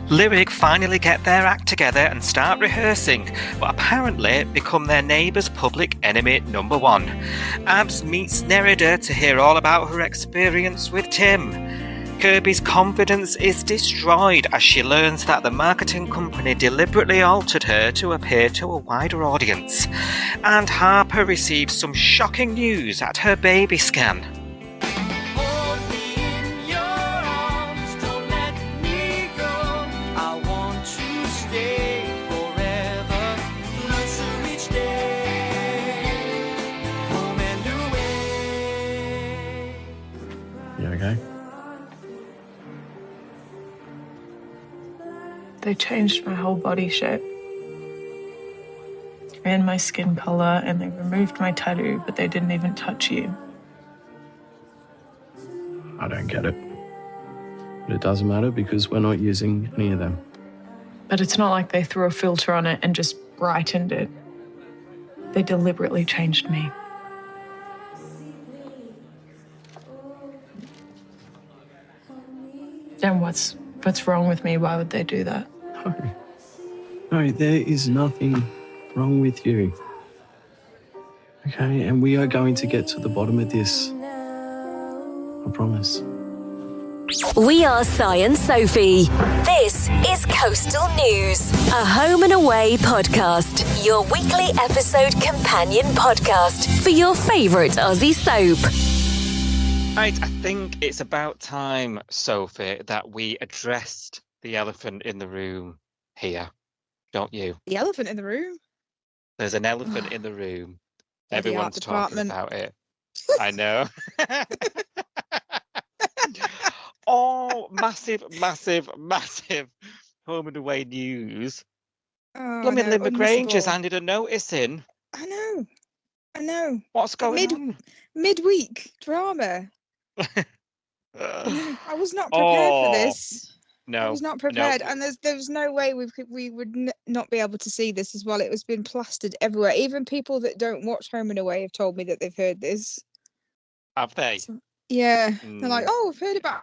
Lyrik finally get their act together and start rehearsing, but apparently become their neighbour's public enemy number one. Abs meets Nerida to hear all about her experience with Tim. Kirby's confidence is destroyed as she learns that the marketing company deliberately altered her to appear to a wider audience. And Harper receives some shocking news at her baby scan. You okay? They changed my whole body shape and my skin color, and they removed my tattoo, but they didn't even touch you. I don't get it. But it doesn't matter because we're not using any of them. But it's not like they threw a filter on it and just brightened it. They deliberately changed me. And what's wrong with me? Why would they do that? No, there is nothing wrong with you. Okay, and we are going to get to the bottom of this. I promise. We are Si and Sophie. This is Coastal News, a home and away podcast, your weekly episode companion podcast for your favourite Aussie soap. Right, I think it's about time, Sophie, that we addressed the elephant in the room here, don't you? The elephant in the room? There's an elephant in the room. The Everyone's art talking department. about it. I know. Oh, massive home and away news. Oh, Blooming no, Lynn Granger's unmissable. handed a notice in. I know. What's going on? Midweek drama. I was not prepared for this. No, I was not prepared, and there was no way we would not be able to see this as well. It was been plastered everywhere. Even people that don't watch Home and Away have told me that they've heard this. Have they? So, yeah, they're like, "Oh, I've heard about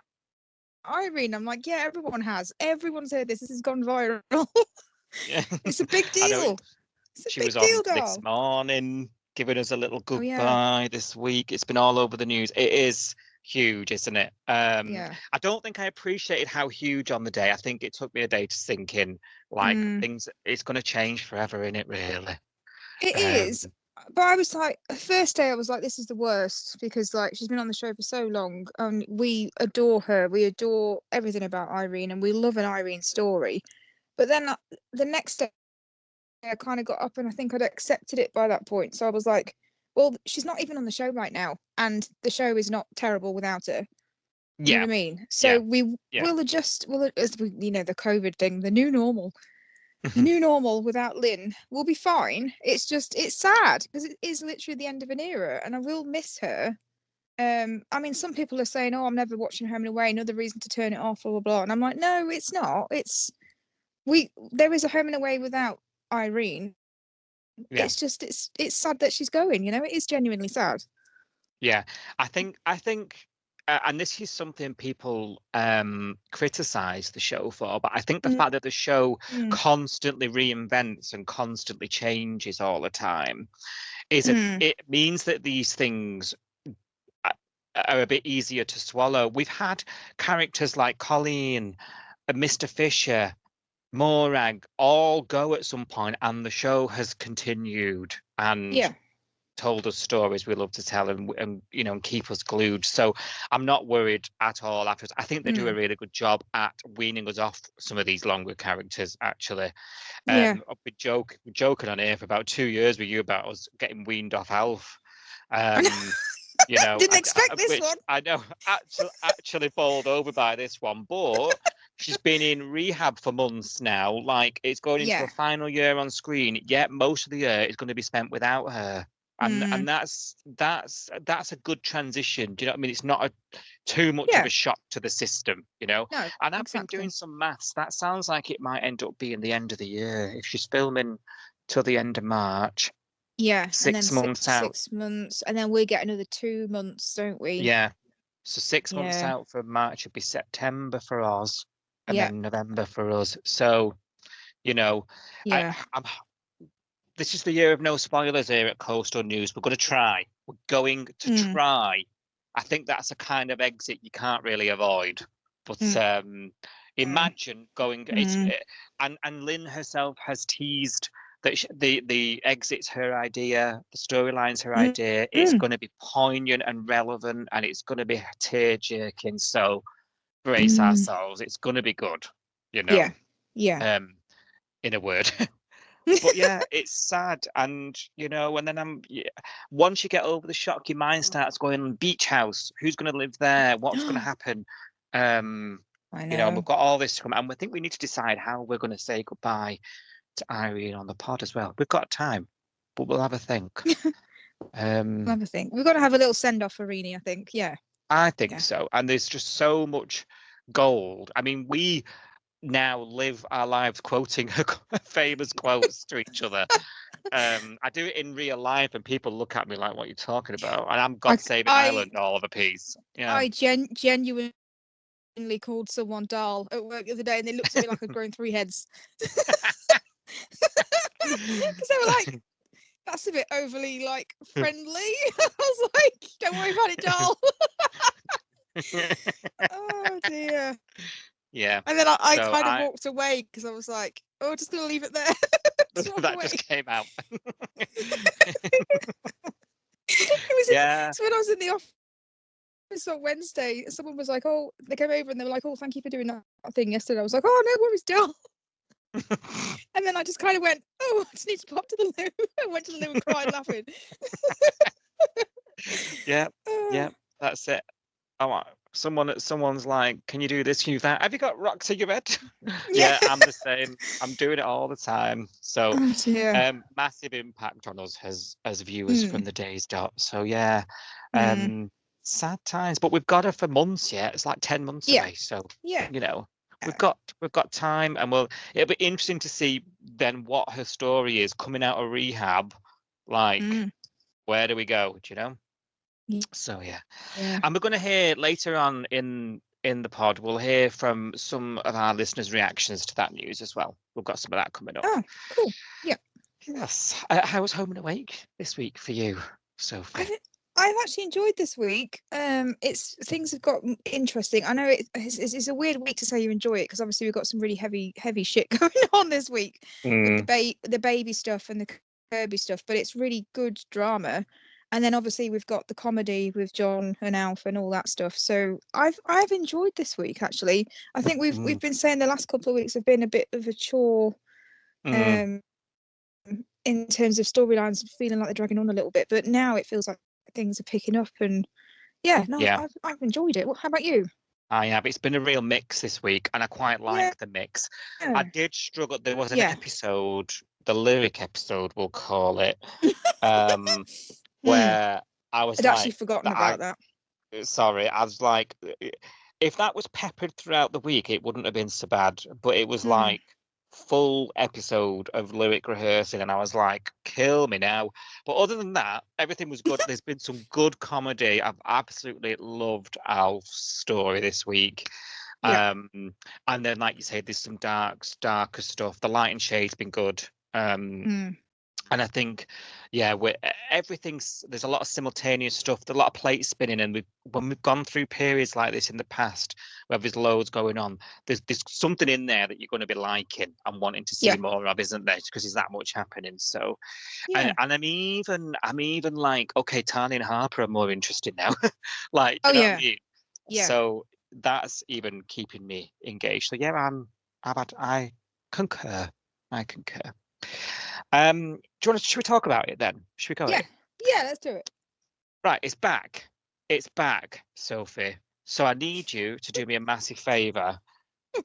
Irene." I'm like, "Yeah, everyone has. Everyone's heard this. This has gone viral. Yeah. It's a big I know deal. It's a she big was deal, on this doll." morning, giving us a little goodbye yeah. this week. It's been all over the news. It is huge, isn't it? Yeah. I don't think I appreciated how huge on the day. I think it took me a day to sink in. Like things, it's going to change forever, innit? Really. It is. But I was like, the first day I was like, this is the worst, because like she's been on the show for so long, and we adore her. We adore everything about Irene, and we love an Irene story. But then the next day I kind of got up, and I think I'd accepted it by that point. So I was like, well, she's not even on the show right now, and the show is not terrible without her. You know what I mean? So we'll adjust. Well, as we, the COVID thing, the new normal. The new normal without Lynn will be fine. It's sad because it is literally the end of an era, and I will miss her. I mean, some people are saying, "Oh, I'm never watching Home and Away. Another reason to turn it off." Blah blah blah. And I'm like, no, it's not. There is a Home and Away without Irene. Yeah. It's just it's sad that she's going. It is genuinely sad. Yeah, I think. And this is something people criticize the show for, but I think the fact that the show constantly reinvents and constantly changes all the time it means that these things are a bit easier to swallow. We've had characters like Colleen and Mr. Fisher, Morag all go at some point, and the show has continued and told us stories we love to tell and keep us glued. So I'm not worried at all afterwards. I think they do a really good job at weaning us off some of these longer characters, actually. I've been joking on here for about 2 years with you about us getting weaned off Alf. Didn't expect this one. I know, actually bowled over by this one, but she's been in rehab for months now. Like, it's going into a final year on screen, yet most of the year is going to be spent without her. And that's a good transition. Do you know what I mean? It's not too much of a shock to the system, No, and I've been doing some maths. That sounds like it might end up being the end of the year if she's filming till the end of March. Yeah, 6 months out. 6 months, and then we get another 2 months, don't we? Yeah. So 6 months out for March would be September for us. and then November for us. So, you know, this is the year of no spoilers here at Coastal News. We're going to try. We're going to try. I think that's a kind of exit you can't really avoid. But imagine going. And Lynn herself has teased that the exit's her idea, the storyline's her idea. It's going to be poignant and relevant, and it's going to be tear-jerking. So brace ourselves. It's going to be good. You know. Yeah. In a word. But yeah, it's sad, and and then once you get over the shock, your mind starts going, beach house, who's going to live there, what's going to happen? I know. We've got all this to come, and we think we need to decide how we're going to say goodbye to Irene on the pod as well. We've got time, but we'll have a think. We'll have a think. We've got to have a little send off for Irene, I think. I think so, and there's just so much gold. I mean, we now live our lives quoting her famous quotes to each other. I do it in real life, and people look at me like, "What are you talking about?" And I'm God Save Ireland all of a piece. Yeah. I genuinely called someone Dahl at work the other day, and they looked at me like I'd grown 3 heads. Because they were like, "That's a bit overly friendly." I was like, "Don't worry about it, Dahl." Oh dear. Yeah. And then I kind of walked away because I was like, "Oh, just gonna leave it there." That just came out. So when I was in the office on Wednesday, someone was like, "Oh," they came over and they were like, "Oh, thank you for doing that thing yesterday." I was like, "Oh, no worries, Dahl." And then I just kind of went, "Oh, I just need to pop to the loo." I went to the loo and cried laughing. Yeah, that's it. Oh, someone's like, "Can you do this? Can you do that? Have you got rocks in your bed?" Yeah, I'm the same. I'm doing it all the time. So massive impact on us as viewers from the day's dot. So sad times, but we've got her for months yet. It's like 10 months away. So we've got time, and it'll be interesting to see then what her story is coming out of rehab. Like, where do we go? Do you know? So and we're going to hear later on in the pod, we'll hear from some of our listeners' reactions to that news as well. We've got some of that coming up. Oh, cool. Yeah. Yes. How was Home and Awake this week for you, Sophie? I've actually enjoyed this week. Things have got interesting. I know it's a weird week to say you enjoy it, because obviously we've got some really heavy shit going on this week with the baby stuff and the Kirby stuff, but it's really good drama. And then obviously we've got the comedy with John and Alf and all that stuff. So I've enjoyed this week, actually. I think we've been saying the last couple of weeks have been a bit of a chore in terms of storylines, feeling like they're dragging on a little bit. But now it feels like things are picking up, and I've enjoyed it. How about you? I have. It's been a real mix this week, and I quite like the mix. I did struggle. There was an episode, the Lyrik episode, we'll call it, where I was I'd actually forgotten about that. Sorry, I was like, if that was peppered throughout the week, it wouldn't have been so bad. But it was like full episode of Lyrik rehearsing, and I was like, kill me now. But other than that, everything was good. There's been some good comedy. I've absolutely loved Alf's story this week. And then, like you say, there's some darker stuff. The light and shade's been good. And I think, there's a lot of simultaneous stuff, a lot of plates spinning, and when we've gone through periods like this in the past, where there's loads going on, there's something in there that you're going to be liking and wanting to see more of, isn't there? Because there's that much happening. So, and I'm even like, okay, Tanya and Harper are more interesting now. Like, you know what I mean? So that's even keeping me engaged. So I concur. Should we talk about it then? Should we go? Yeah, let's do it. Right, it's back, Sophie. So I need you to do me a massive favour.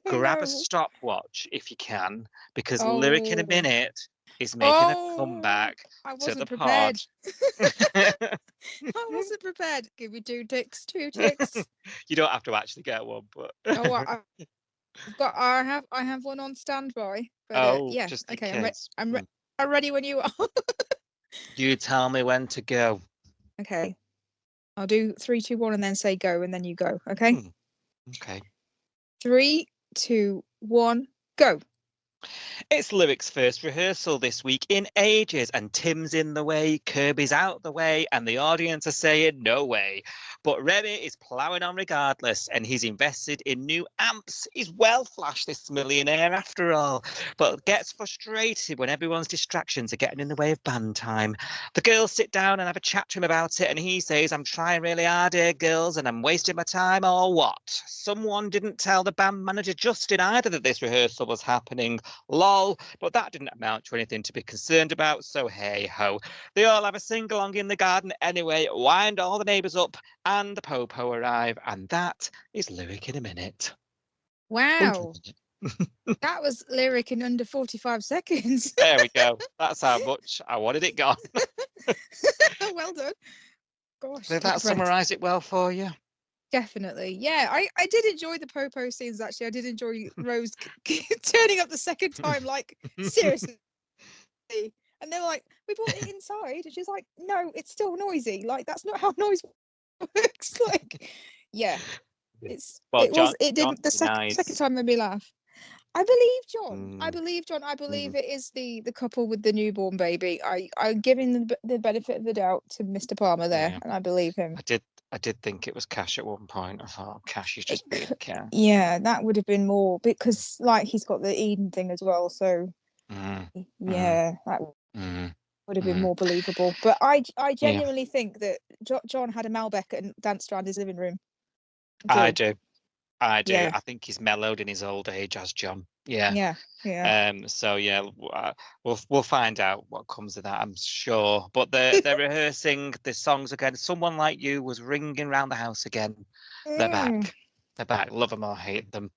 Grab a stopwatch if you can, because Lyrik in a minute is making a comeback to the pod. I wasn't prepared. Give me 2 ticks. You don't have to actually get one, but I have one on standby. But, just in case. I'm ready when you are. You tell me when to go. Okay. I'll do 3, 2, 1 and then say go, and then you go. Okay. Okay. 3, 2, 1, go. It's Lyrik's first rehearsal this week in ages, and Tim's in the way, Kirby's out the way, and the audience are saying no way. But Remy is ploughing on regardless, and he's invested in new amps. He's well flashed, this millionaire after all, but gets frustrated when everyone's distractions are getting in the way of band time. The girls sit down and have a chat to him about it, and he says, I'm trying really hard here, girls, and I'm wasting my time, or what? Someone didn't tell the band manager Justin either that this rehearsal was happening. Lol, but that didn't amount to anything to be concerned about, so hey ho. They all have a sing-along in the garden anyway, wind all the neighbours up, and the po-po arrive, and that is Lyrik in a minute. Wow. That was Lyrik in under 45 seconds. There we go. That's how much I wanted it gone. Well done. Gosh. Did that summarise it well for you? Definitely. Yeah, I did enjoy the po-po scenes, actually. I did enjoy Rose turning up the second time, like, seriously. And they were like, we brought it inside. And she's like, no, it's still noisy. Like, that's not how noise works. Like, yeah. The second time made me laugh. I believe John. I believe it is the couple with the newborn baby. I'm giving the benefit of the doubt to Mr. Palmer there, and I believe him. I did think it was Cash at one point. I thought Cash is just being Cash. Yeah, that would have been more, because like he's got the Eden thing as well. So that would have been more believable. But I genuinely think that John had a Malbec and danced around his living room. I do. Yeah. I think he's mellowed in his old age as John. Yeah. So yeah, we'll find out what comes of that, I'm sure. But they're rehearsing the songs again. Someone Like You was ringing around the house again. They're back. They're back. Love them or hate them.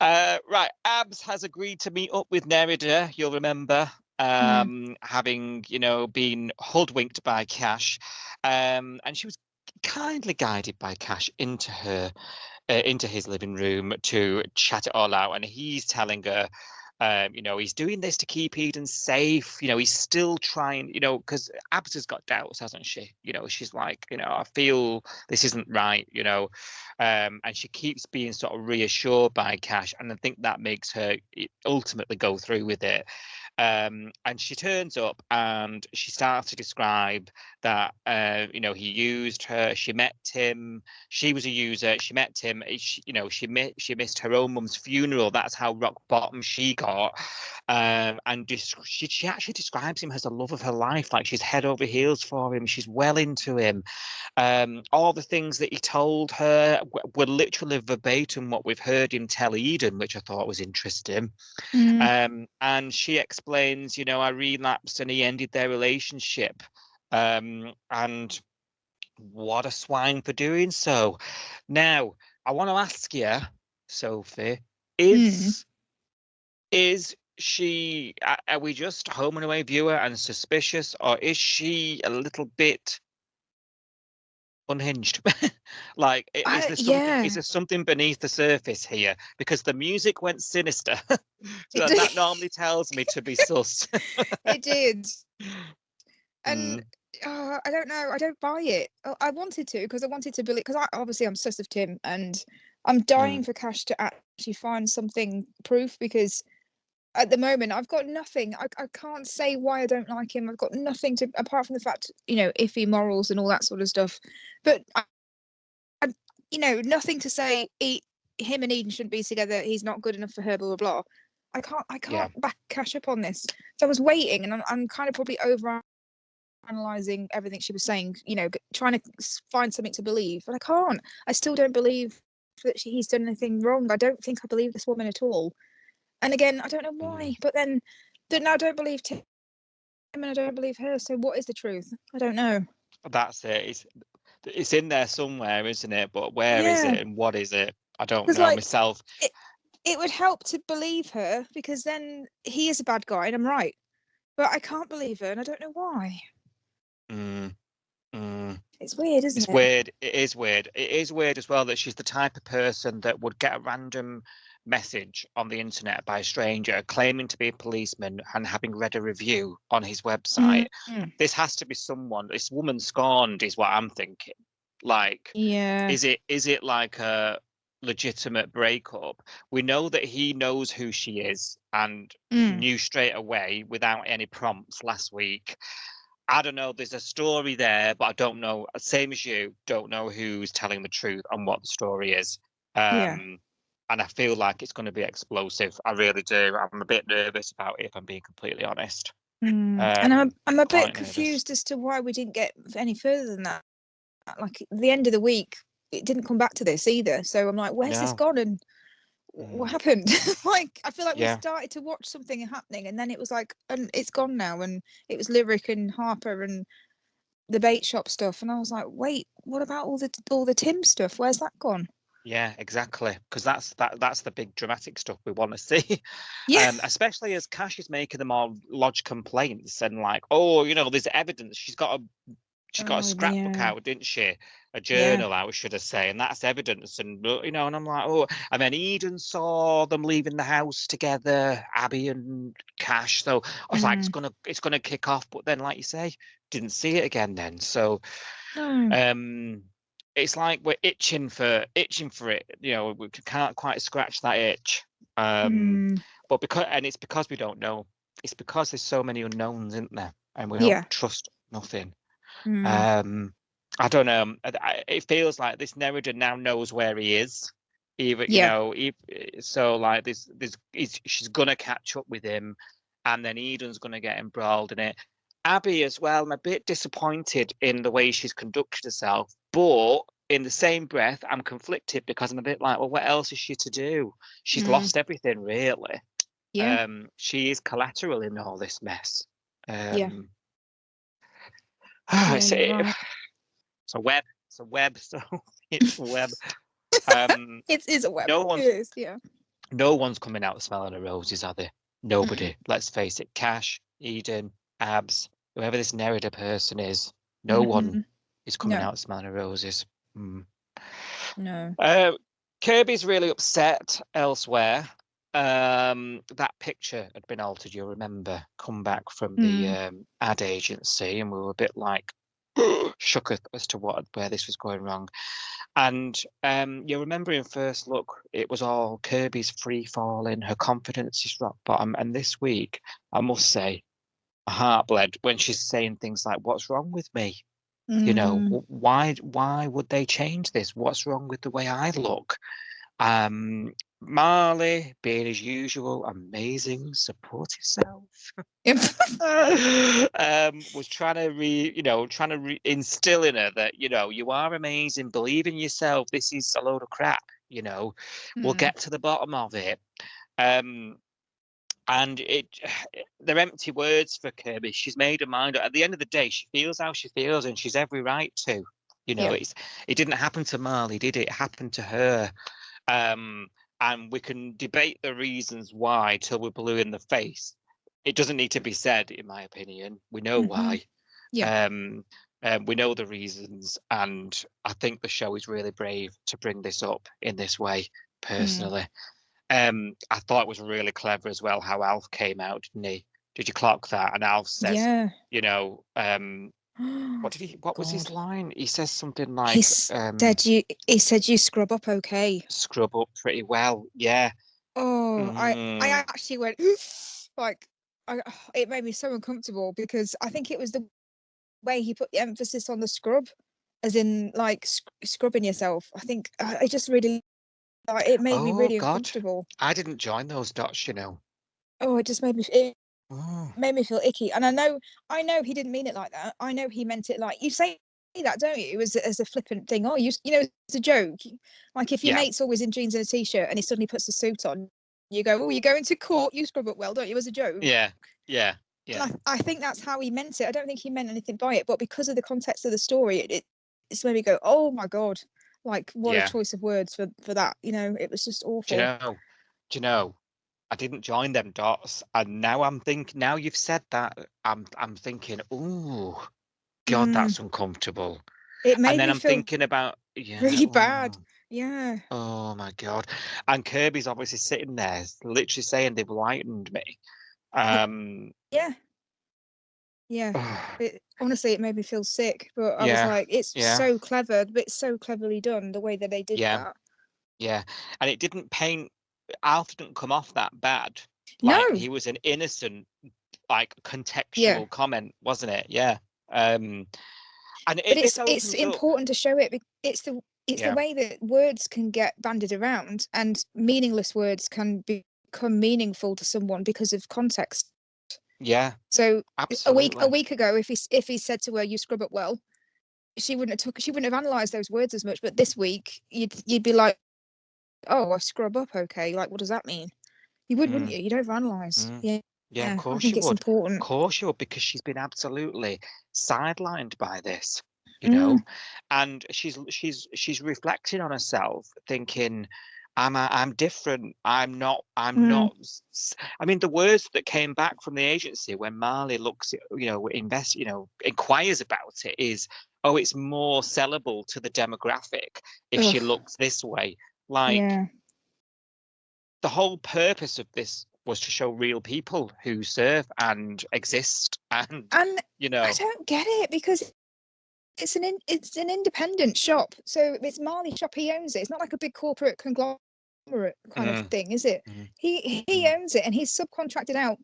Right. Abs has agreed to meet up with Nerida. You'll remember, having been hoodwinked by Cash, and she was kindly guided by Cash into his living room to chat it all out, and he's telling her, he's doing this to keep Eden safe. He's still trying, because Abs has got doubts, hasn't she? She's like, I feel this isn't right, and she keeps being sort of reassured by Cash, and I think that makes her ultimately go through with it. And she turns up and she starts to describe that, he used her. She met Tim. She was a user. She met Tim. She missed her own mum's funeral. That's how rock bottom she got. And she actually describes him as the love of her life. Like, she's head over heels for him. She's well into him. All the things that he told her were literally verbatim what we've heard him tell Eden, which I thought was interesting. And she explains, I relapsed and he ended their relationship. And what a swine for doing so. Now, I want to ask you, Sophie, is she, are we just home and away viewer and suspicious, or is she a little bit unhinged? Like, is there something beneath the surface here? Because the music went sinister. So that normally tells me to be sus. It did. And I don't know. I don't buy it. I wanted to, because I wanted to believe, because I'm obsessed with Tim, and I'm dying for Cash to actually find something proof, because at the moment I've got nothing. I can't say why I don't like him. I've got nothing to, apart from the fact, iffy morals and all that sort of stuff. But I nothing to say him and Eden shouldn't be together. He's not good enough for her, blah blah blah. I can't back Cash up on this. So I was waiting, and I'm kind of probably over analyzing everything she was saying, trying to find something to believe, but I can't. I still don't believe that he's done anything wrong. I don't think I believe this woman at all. And again, I don't know why, but then I don't believe Tim and I don't believe her. So what is the truth? I don't know. That's it. It's in there somewhere, isn't it? But where is it and what is it? I don't know myself. It would help to believe her, because then he is a bad guy and I'm right. But I can't believe her, and I don't know why. It's weird, isn't it? It's weird. It is weird. It is weird as well that she's the type of person that would get a random message on the internet by a stranger claiming to be a policeman and having read a review on his website. This has to be someone. This woman scorned is what I'm thinking. Like, is it like a legitimate breakup. We know that he knows who she is and knew straight away without any prompts last week. I don't know, there's a story there, but I don't know, same as you, don't know who's telling the truth and what the story is. And I feel like it's going to be explosive. I really do. I'm a bit nervous about it, if I'm being completely honest. And I'm a bit quite confused as to why we didn't get any further than that. Like at the end of the week, it didn't come back to this either. So I'm like, where's this gone and what happened? Like, I feel like we started to watch something happening and then it was like, and it's gone now. And it was Lyrik and Harper and the bait shop stuff. And I was like, wait, what about all the Tim stuff? Where's that gone? Yeah, exactly. Because that's the big dramatic stuff we want to see. Yeah. Especially as Cash is making them all lodge complaints and like, oh, you know, there's evidence. She's got a scrapbook out, didn't she? A journal out, should I say? And that's evidence. And you know, and I'm like, oh, and then Eden saw them leaving the house together, Abby and Cash. So I was like, it's gonna kick off. But then, like you say, didn't see it again then. So, it's like we're itching for it. You know, we can't quite scratch that itch. But it's because we don't know. It's because there's so many unknowns, isn't there? And we don't trust nothing. I don't know. It feels like this Nerida now knows where he is. Even you know, so like she's gonna catch up with him, and then Eden's gonna get embroiled in it. Abby as well. I'm a bit disappointed in the way she's conducted herself, but in the same breath, I'm conflicted because I'm a bit like, well, what else is she to do? She's lost everything, really. Yeah. She is collateral in all this mess. It's a web. It's a web. So it's a web. It is a web. No one's coming out smelling of roses, are they? Nobody. Let's face it. Cash, Eden, Abs, whoever this Nerida person is, no one is coming out smelling of roses. No. Kirby's really upset elsewhere. That picture had been altered, you'll remember, come back from the ad agency, and we were a bit like shook as to where this was going wrong. And you remember in first look, it was all Kirby's free falling, her confidence is rock bottom. And this week, I must say, my heart bled when she's saying things like, "What's wrong with me? You know, why would they change this? What's wrong with the way I look?" Marley, being as usual, amazing, supportive self, was trying to instill in her that, you know, you are amazing, believe in yourself. This is a load of crap. You know, we'll get to the bottom of it. And they're empty words for Kirby. She's made her mind up. At the end of the day, she feels how she feels, and she's every right to. You know, it didn't happen to Marley, did it? It happened to her. And we can debate the reasons why till we're blue in the face. It doesn't need to be said, in my opinion. We know why. We know the reasons, and I think the show is really brave to bring this up in this way, personally. I thought it was really clever as well how Alf came out, didn't he? Did you clock that? And Alf says, you know, what was his line? He says something like he said you scrub up okay. Scrub up pretty well, yeah. I actually went like it made me so uncomfortable because I think it was the way he put the emphasis on the scrub, as in like scrubbing yourself. I think I just really it made me really uncomfortable. I didn't join those dots, you know. It just made me made me feel icky. And I know he didn't mean it like that. I know he meant it like, you say that, don't you? It was as a flippant thing. You know, it's a joke. Like if your mate's always in jeans and a t-shirt and he suddenly puts a suit on, you go, oh, you're going to court, you scrub up well, don't you? It was a joke. Yeah. And I think that's how he meant it. I don't think he meant anything by it, but because of the context of the story, it's made me go, oh my God, like what a choice of words for that. You know, it was just awful. Do you know? I didn't join them dots, and now I'm thinking. Now you've said that, I'm thinking, oh, God, that's uncomfortable. It made and then me I'm feel thinking about really bad. Yeah. Oh my God. And Kirby's obviously sitting there, literally saying they've lightened me. Yeah. Honestly, it made me feel sick, but I was like, it's so clever, but it's so cleverly done the way that they did that. Yeah, and it didn't paint. Alf didn't come off that bad. No. Like, he was an innocent, like, Yeah. contextual comment, wasn't it? Yeah. And But this it's opens up. important to show it. It's the Yeah. way that words can get bandied around, and meaningless words can become meaningful to someone because of context. Yeah, So absolutely. a week ago, if he said to her, "You scrub up well," she wouldn't have analysed those words as much. But this week, you'd be like, "Oh, I scrub up, okay. Like, what does that mean?" You would, wouldn't you? You'd overanalyze. Yeah. Yeah, of I course think you it's would. Of important. course you would, because she's been absolutely sidelined by this, you Mm. know, and she's reflecting on herself, thinking, I'm different. I'm not. I mean, the words that came back from the agency when Marley looks at, inquires about it is, oh, it's more sellable to the demographic if she Ugh. looks this way. Like, Yeah. the whole purpose of this was to show real people who serve and exist, and I don't get it, because it's an independent shop, so it's Marley's shop. He owns it. It's not like a big corporate conglomerate kind of thing, is it? He owns it, and he's subcontracted out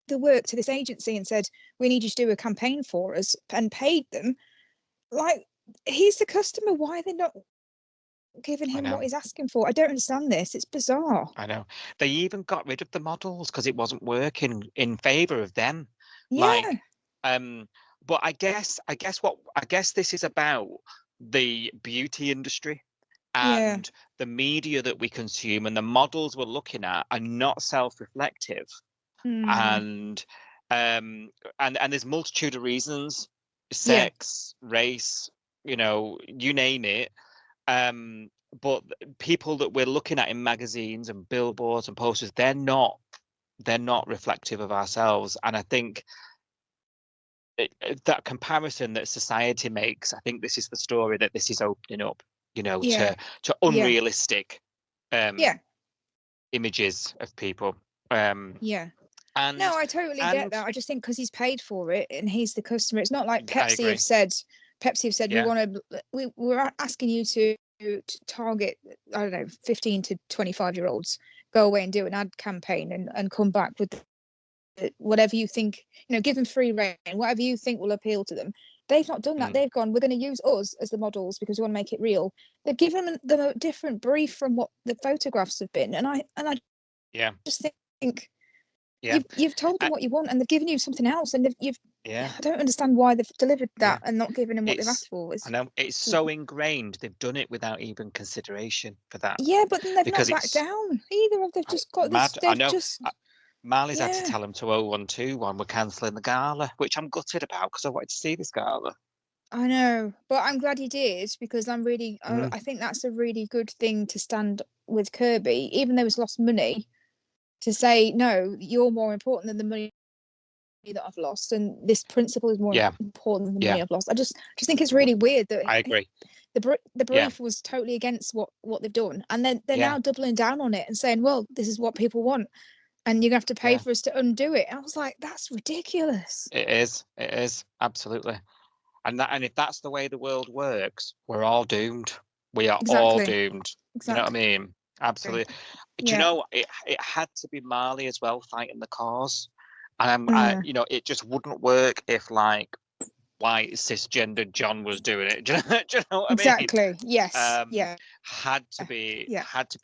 the work to this agency and said, "We need you to do a campaign for us," and paid them. Like, he's the customer. Why are they not giving him what he's asking for? I don't understand this. It's bizarre. I know. They even got rid of the models because it wasn't working in favor of them. Yeah. Like, but I guess this is about the beauty industry and the media that we consume, and the models we're looking at are not self-reflective. And there's multitude of reasons: sex, race, you name it. But people that we're looking at in magazines and billboards and posters, they're not reflective of ourselves. And I think that comparison that society makes, I think this is the story that this is opening up, to unrealistic images of people. And no, I totally get that. I just think because he's paid for it and he's the customer, it's not like Pepsi have said we're asking you to target, I don't know, 15 to 25-year-olds. Go away and do an ad campaign and come back with whatever you think, give them free rein, whatever you think will appeal to them. They've not done that. They've gone, we're going to use us as the models because we want to make it real. They've given them a different brief from what the photographs have been, and I just think you've told them what you want, and they've given you something else, and I don't understand why they've delivered that and not given them what they've asked for. I know it's so ingrained, they've done it without even consideration for that. Yeah, but then they've not backed down either. They've just got this. I know. Marley's had to tell them to 0121 we're cancelling the gala, which I'm gutted about because I wanted to see this gala. I know, but I'm glad he did, because I'm really, I think that's a really good thing to stand with Kirby, even though he's lost money, to say, no, you're more important than the money that I've lost, and this principle is more important than the money I've lost. I just think it's really weird that I agree. The brief was totally against what they've done, and then they're now doubling down on it and saying, well, this is what people want, and you're gonna have to pay for us to undo it. And I was like, that's ridiculous. It is absolutely. And if that's the way the world works, we're all doomed. We are all doomed. Exactly. You know what I mean? Absolutely. Do you know, it had to be Marley as well fighting the cause. And it just wouldn't work if, like, white cisgendered John was doing it. Do you know what I mean? Exactly. Yes. Had to be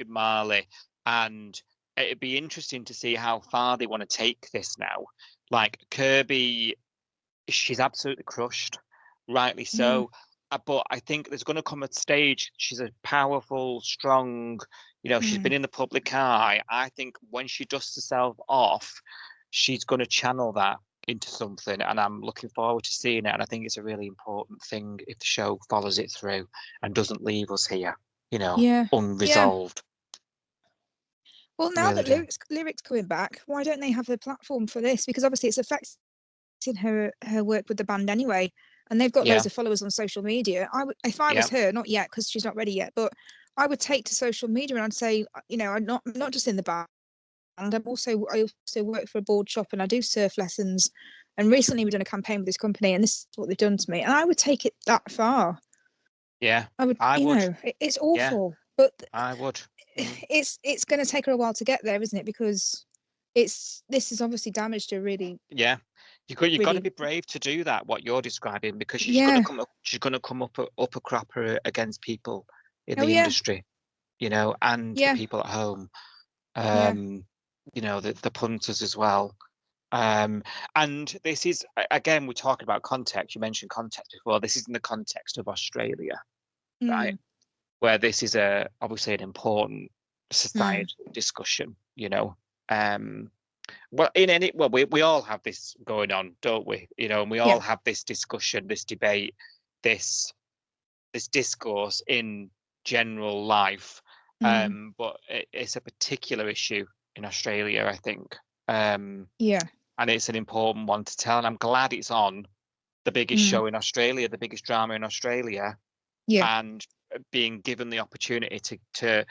Marley. And it'd be interesting to see how far they want to take this now. Like, Kirby, she's absolutely crushed. Rightly so. But I think there's going to come a stage, she's a powerful, strong, she's been in the public eye. I think when she dusts herself off, she's going to channel that into something, and I'm looking forward to seeing it. And I think it's a really important thing if the show follows it through and doesn't leave us here, unresolved. Well, now that Lyrik's coming back, why don't they have a platform for this? Because obviously it's affecting her work with the band anyway. And they've got loads of followers on social media. If I was her, not yet, because she's not ready yet, but I would take to social media and I'd say, I'm not just in the band. I also work for a board shop, and I do surf lessons. And recently we've done a campaign with this company, and this is what they've done to me. And I would take it that far. Yeah, I would. It's awful. But I would. it's going to take her a while to get there, isn't it? Because this is obviously damaged her really. Yeah, you've got to really. be brave to do that. What you're describing, because she's Yeah. going to come up a crapper against people in Oh, the yeah. industry, you know, and the Yeah. people at home. Yeah. You know, the punters as well. And this is, again, we're talking about context. You mentioned context before. This is in the context of Australia, right? Where this is obviously an important society discussion, you know. Well, we all have this going on, don't we? You know, and we all have this discussion, this debate, this discourse in general life. But it's a particular issue in Australia, I think. Yeah. And it's an important one to tell. And I'm glad it's on the biggest show in Australia, the biggest drama in Australia. Yeah. And being given the opportunity to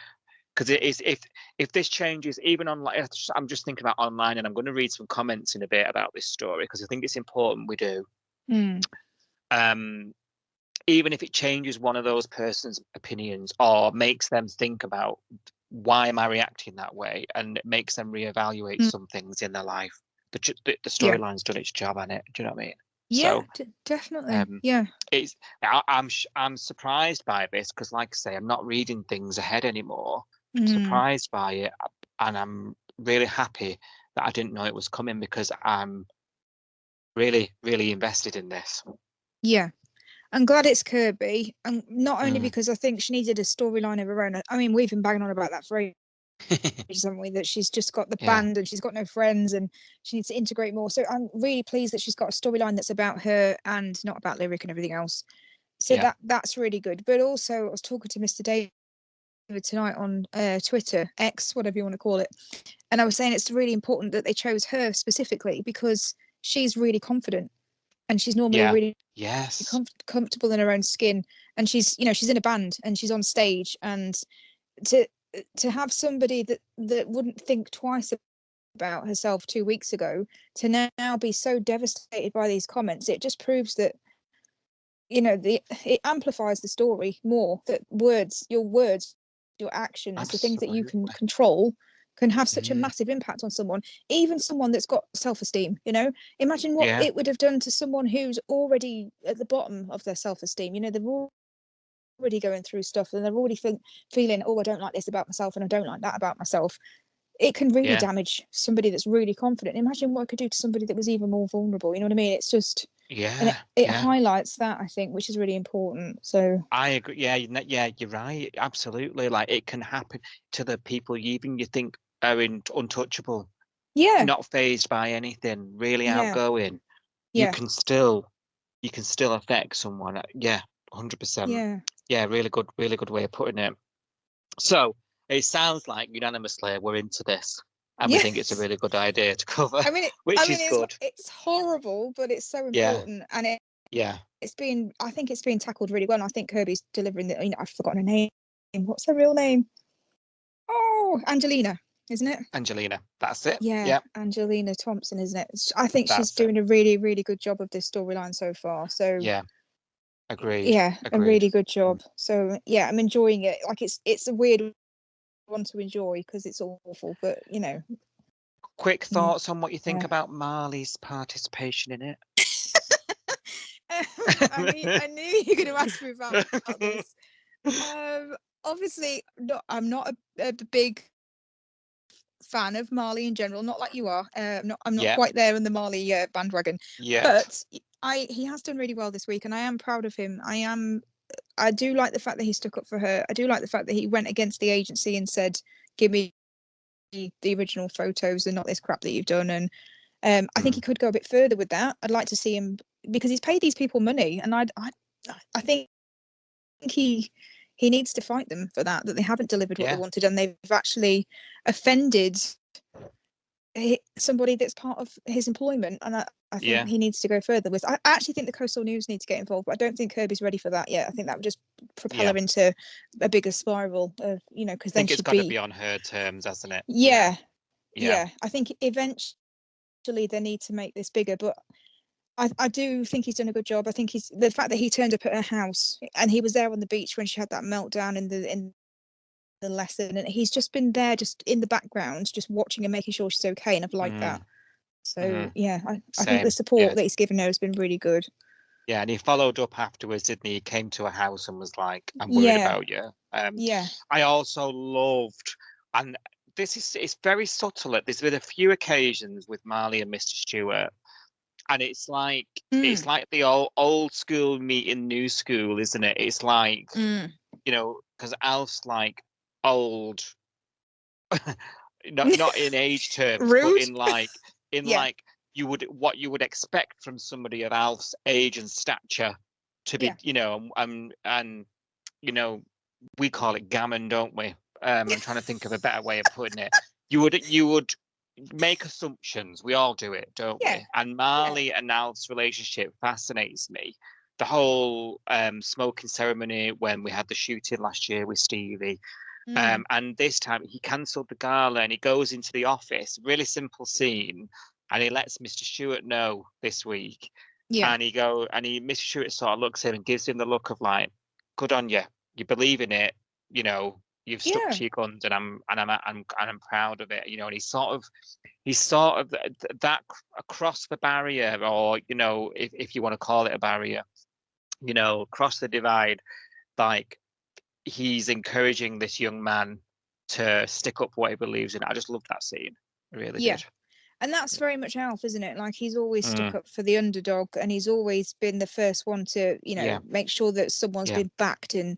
because it is, if this changes even online, I'm just thinking about online, and I'm going to read some comments in a bit about this story because I think it's important we do. Even if it changes one of those person's opinions or makes them think about why am I reacting that way, and it makes them reevaluate some things in their life, the storyline's done its job on it. Do you know what I mean? Yeah, so, definitely. Yeah, it's I'm surprised by this because, like I say, I'm not reading things ahead anymore. I'm surprised by it, and I'm really happy that I didn't know it was coming because I'm really, really invested in this. Yeah, I'm glad it's Kirby, and not only because I think she needed a storyline of her own. I mean, we've been banging on about that for ages, haven't we? That she's just got the band and she's got no friends and she needs to integrate more. So I'm really pleased that she's got a storyline that's about her and not about Lyrik and everything else. So that's really good. But also, I was talking to Mr. David tonight on Twitter, X, whatever you want to call it, and I was saying it's really important that they chose her specifically because she's really confident and she's normally really comfortable in her own skin, and she's in a band and she's on stage, and to have somebody that wouldn't think twice about herself 2 weeks ago to now be so devastated by these comments, it just proves that it amplifies the story more, that your actions, the things that you can control, can have such a massive impact on someone, even someone that's got self-esteem. Imagine what it would have done to someone who's already at the bottom of their self-esteem. They're already going through stuff and they're already feeling, oh, I don't like this about myself and I don't like that about myself. It can really damage somebody that's really confident. Imagine what it could do to somebody that was even more vulnerable. You know what I mean? It's just it highlights that, I think, which is really important. So I agree. Yeah, you're right. Absolutely. Like, it can happen to the people you think are untouchable. Yeah. Not fazed by anything. Really outgoing. Yeah. You can still affect someone. Yeah, 100%. Yeah, really good way of putting it. So it sounds like unanimously we're into this. And we think it's a really good idea to cover, which is good. It's horrible, but it's so important, and I think it's being tackled really well. I think Kirby's delivering I've forgotten her name. What's her real name? Oh, Angelina, isn't it? Angelina, that's it. Yeah. Angelina Thompson, isn't it? I think she's doing a really, really good job of this storyline so far. So yeah, agreed. Yeah, a really good job. So yeah, I'm enjoying it. Like, it's a weird one to enjoy because it's awful, but Quick thoughts on what you think about Marley's participation in it. I knew you were going to ask me about this. Obviously, I'm not a big fan of Marley in general. Not like you are. I'm not quite there in the Marley bandwagon. But he has done really well this week, and I am proud of him. I do like the fact that he stuck up for her. I do like the fact that he went against the agency and said, "Give me the original photos and not this crap that you've done." And I think he could go a bit further with that. I'd like to see him, because he's paid these people money, and I think he needs to fight them for that they haven't delivered what they wanted, and they've actually offended somebody that's part of his employment. And I think he needs to go further with. I actually think the Coastal News need to get involved, but I don't think Kirby's ready for that yet. I think that would just propel her into a bigger spiral of, because then it's got to be on her terms, hasn't it? Yeah. I think eventually they need to make this bigger, but I do think he's done a good job. I think the fact that he turned up at her house and he was there on the beach when she had that meltdown in the lesson, and he's just been there, just in the background, just watching and making sure she's okay, and I've liked that. So yeah, I think the support that he's given her has been really good. Yeah, and he followed up afterwards, didn't he? He came to her house and was like, "I'm worried about you." I also loved, and it's very subtle. There's been a few occasions with Marley and Mr. Stewart, and it's like the old school meeting new school, isn't it? It's like because Alf's like old, not in age terms, Rude. but in like what you would expect from somebody of Alf's age and stature to be, and we call it gammon, don't we? I'm trying to think of a better way of putting it. You would make assumptions. We all do it, don't we? And Marley and Alf's relationship fascinates me. The whole smoking ceremony when we had the shooting last year with Stevie. And this time he cancelled the gala and he goes into the office, really simple scene, and he lets Mr. Stewart know this week. And Mr. Stewart sort of looks at him and gives him the look of like, good on you. You believe in it, you've stuck to your guns, and I'm proud of it, and he's sort of that across the barrier, or if you want to call it a barrier, across the divide, like he's encouraging this young man to stick up for what he believes in. I just loved that scene. I really did. And that's very much Alf, isn't it? Like he's always stuck up for the underdog, and he's always been the first one to, make sure that someone's been backed, and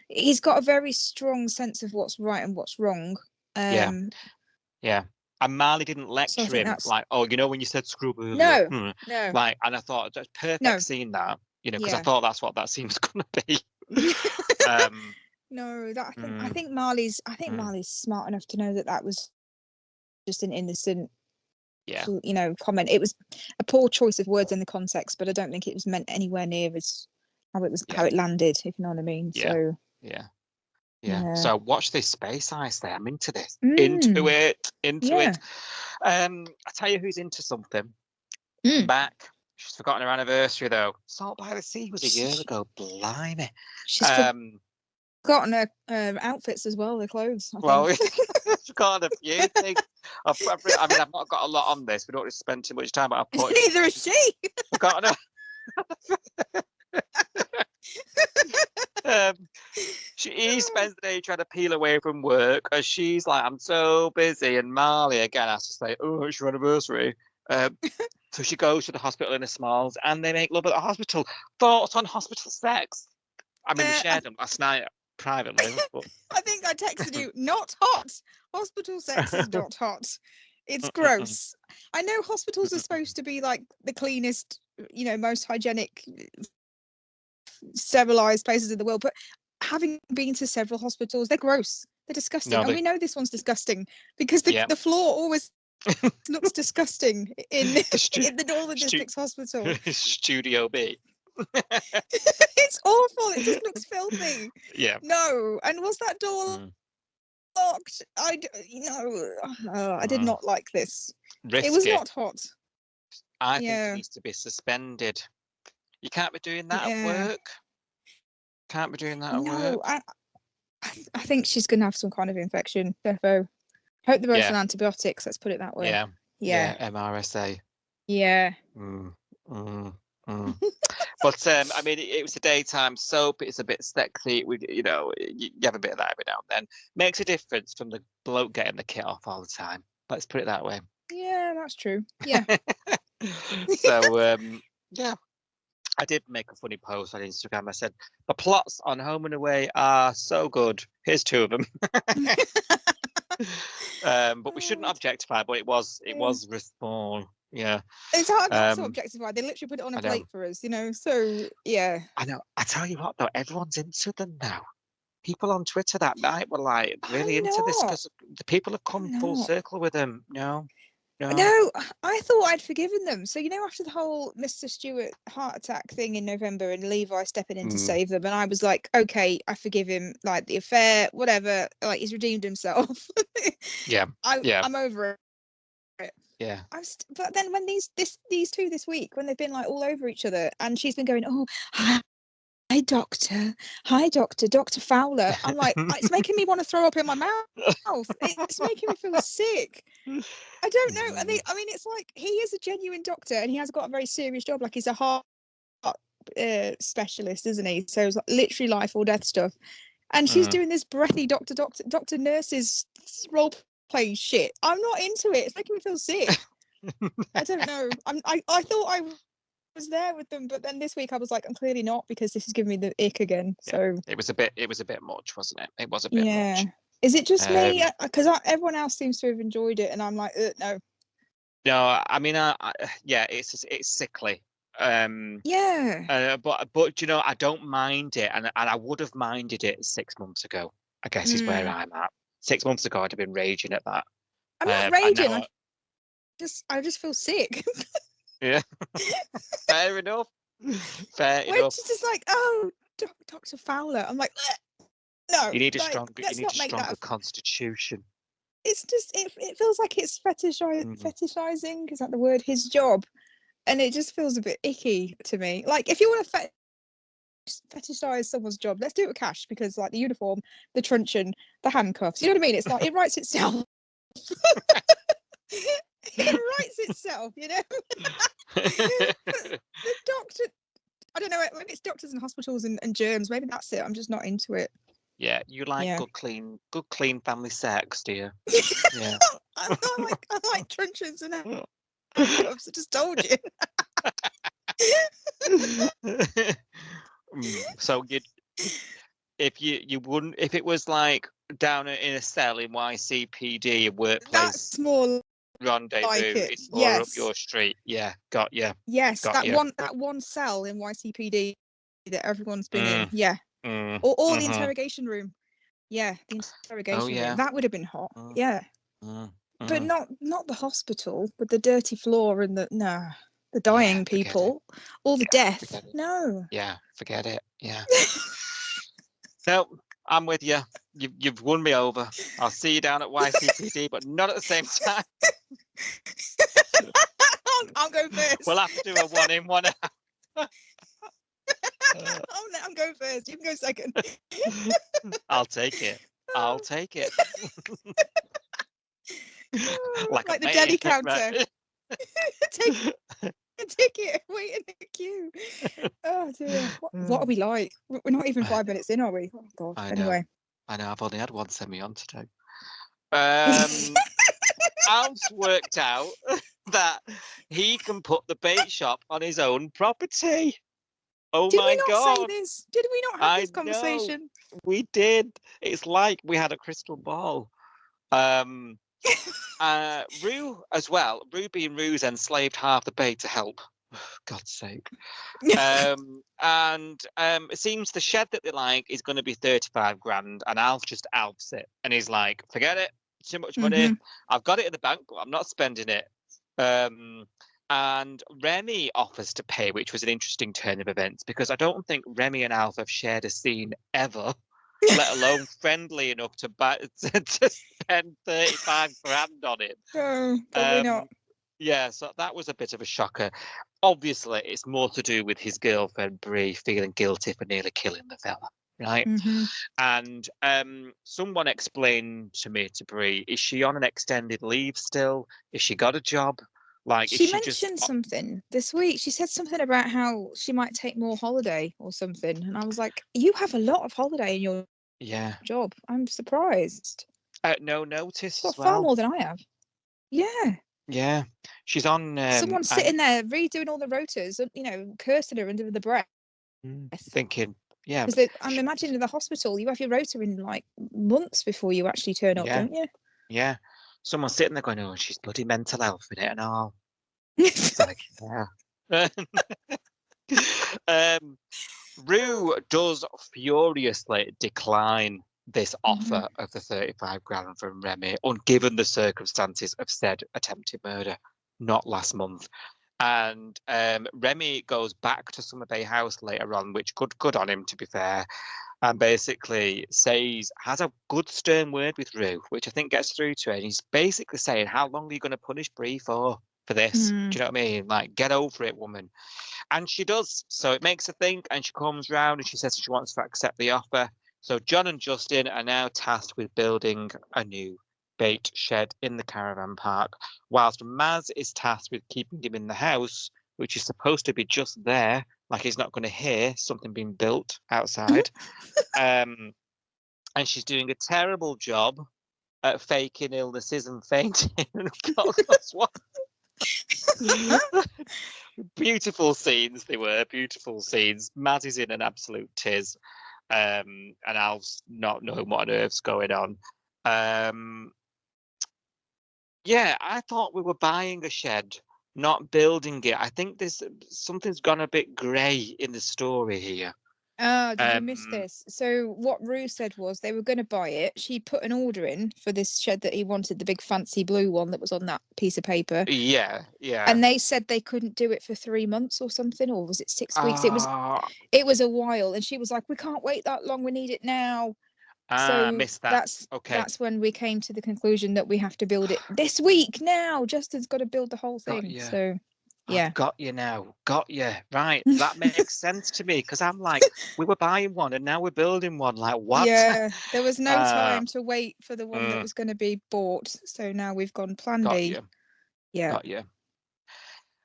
he's got a very strong sense of what's right and what's wrong. And Marley didn't lecture him like, oh, when you said screw earlier. No. Like, and I thought that's perfect seeing that, because I thought that's what that scene was gonna be. I think Marley's smart enough to know that was just an innocent comment. It was a poor choice of words in the context, but I don't think it was meant anywhere near as how it landed, if you know what I mean. So watch this space ice there. I'm into this. Into it. I tell you who's into something. Back. She's forgotten her anniversary though. Salt by the Sea was a year ago. Blimey. She's forgotten her outfits as well, the clothes. She's forgotten a few things. I've not got a lot on this. We don't want to spend too much time. But neither is she. Forgotten her. He spends the day trying to peel away from work, as she's like, I'm so busy, and Marley again has to say, oh, it's your anniversary. So she goes to the hospital in a smalls, and they make love at the hospital. Thoughts on hospital sex? I mean, we shared them last night privately. But... I think I texted you, not hot. Hospital sex is not hot. It's gross. I know hospitals are supposed to be like the cleanest, most hygienic, sterilized places in the world, but having been to several hospitals, they're gross. They're disgusting. And we know this one's disgusting because the floor always looks disgusting in the Northern Districts Hospital. Studio B. It's awful. It just looks filthy. Yeah. No. And was that door locked? I did not like this. Risky. It was not hot. I think it needs to be suspended. You can't be doing that at work. Can't be doing that at work. I think she's going to have some kind of infection, defo. Hope they're both on antibiotics, let's put it that way. Yeah, MRSA. Yeah. But I mean, it was a daytime soap. It's a bit sexy. You have a bit of that every now and then. Makes a difference from the bloke getting the kit off all the time. Let's put it that way. Yeah, that's true. Yeah. So I did make a funny post on Instagram. I said the plots on Home and Away are so good. Here's two of them. But we shouldn't objectify. But it was small. Yeah. It's hard not to objectify. They literally put it on a plate for us, So yeah. I know. I tell you what, though, everyone's into them now. People on Twitter that night were like really into this because the people have come full circle with them. No, I thought I'd forgiven them. So after the whole Mr. Stewart heart attack thing in November and Levi stepping in to save them, and I was like, okay, I forgive him. Like the affair, whatever. Like he's redeemed himself. I'm over it. Yeah. But then when these two this week, when they've been like all over each other, and she's been going, oh, I hi doctor, Dr. Fowler. I'm like, it's making me want to throw up in my mouth. It's making me feel sick. I don't know. I mean, it's like he is a genuine doctor and he has got a very serious job. Like he's a heart specialist, isn't he? So it's like literally life or death stuff. And she's doing this breathy doctor nurses role play shit. I'm not into it. It's making me feel sick. I don't know. I thought I was there with them, but then this week I was like, I'm clearly not, because this is giving me the ick again. So it was a bit much, wasn't it? It was a bit much. Is it just me? Because everyone else seems to have enjoyed it, and I'm like, no. No, I mean, it's sickly. But you know, I don't mind it, and I would have minded it 6 months ago, I guess is where I'm at. 6 months ago I'd have been raging at that. I'm not raging. I just feel sick. Yeah. Fair enough. Enough. She's just like, oh, Dr. Fowler. I'm like, no. You need a stronger constitution. It's just it feels like it's fetishizing, is that the word, his job. And it just feels a bit icky to me. Like, if you want to fetishize someone's job, let's do it with cash, because like the uniform, the truncheon, the handcuffs, you know what I mean? It's like it writes itself. It writes itself, you know. The doctor, I don't know, maybe it's doctors and hospitals and germs, maybe that's it. I'm just not into it. Yeah, you like good clean family sex, do you? Yeah. I like truncheons and handcuffs. I just told you. So if it was like down in a cell in YCPD, a workplace, that's more rendezvous, like it. It's more up your street. Yeah, got you. Yes, that one cell in YCPD that everyone's been in. Yeah. Or the interrogation room. Yeah, the interrogation room. That would have been hot. Yeah. But not the hospital with the dirty floor and the dying people, all the death. No. Yeah, forget it. Yeah. No, I'm with you. You've won me over. I'll see you down at YCPD, but not at the same time. I'll go first. We'll have to do a 1 in, 1 out. I'll let him go first. You can go second. I'll take it. Like the deli counter. Take a ticket. Wait in the queue. Oh dear. What are we like? We're not even 5 minutes in, are we? Oh God. Anyway. I know. I've only had one send me on today. Alf's worked out that he can put the bait shop on his own property. Oh my God. Say this? Did we not have this conversation? Know. We did. It's like we had a crystal ball. Rue as well. Rue being Rue's enslaved half the bait to help. God's sake. And it seems the shed that they like is going to be 35 grand, and Alf just Alfs it, and he's like, forget it, too much money. I've got it in the bank, but I'm not spending it. And Remy offers to pay, which was an interesting turn of events, because I don't think Remy and Alf have shared a scene ever, let alone friendly enough to spend 35 grand on it. Probably not. Yeah, so that was a bit of a shocker. Obviously, it's more to do with his girlfriend Bree feeling guilty for nearly killing the fella, right? And someone explained to Bree, is she on an extended leave still? Is she got a job? Like, she mentioned something this week. She said something about how she might take more holiday or something, and I was like, you have a lot of holiday in your job. I'm surprised. No notice Got as well. Far more than I have. Yeah, she's on. Someone's sitting there redoing all the rotors, you know, cursing her under the breath. Thinking, yeah. Because I'm imagining in the hospital, you have your rotor in like months before you actually turn up, don't you? Yeah. Someone's sitting there going, oh, she's bloody mental health in it and all. It's like, Rue does furiously decline this offer of the 35 grand from Remy, given the circumstances of said attempted murder, not last month. And Remy goes back to Summer Bay House later on, which good on him, to be fair, and basically has a good stern word with Rue, which I think gets through to her. And he's basically saying, how long are you going to punish Bree for? for this. Do you know what I mean? Like, get over it, woman. And she does. So it makes her think, and she comes round and she says she wants to accept the offer. So John and Justin are now tasked with building a new bait shed in the caravan park, whilst Maz is tasked with keeping him in the house, which is supposed to be just there, like he's not going to hear something being built outside. And she's doing a terrible job at faking illnesses and fainting. Beautiful scenes they were, beautiful scenes. Maz is in an absolute tiz, and Al's not knowing what on earth's going on. Yeah, I thought we were buying a shed, not building it. I think something's gone a bit grey in the story here. Oh, did you miss this? So what Rue said was they were going to buy it. She put an order in for this shed that he wanted, the big fancy blue one that was on that piece of paper. Yeah. And they said they couldn't do it for 3 months or something, or was it 6 weeks? It was a while, and she was like, "We can't wait that long. We need it now." So missed that. That's when we came to the conclusion that we have to build it this week now. Justin's got to build the whole thing. So yeah, got you now. Got you right. That makes sense to me, because I'm like, we were buying one and now we're building one. Like, what? Yeah, there was no time to wait for the one that was going to be bought. So now we've gone plan B. You. Yeah. Got you.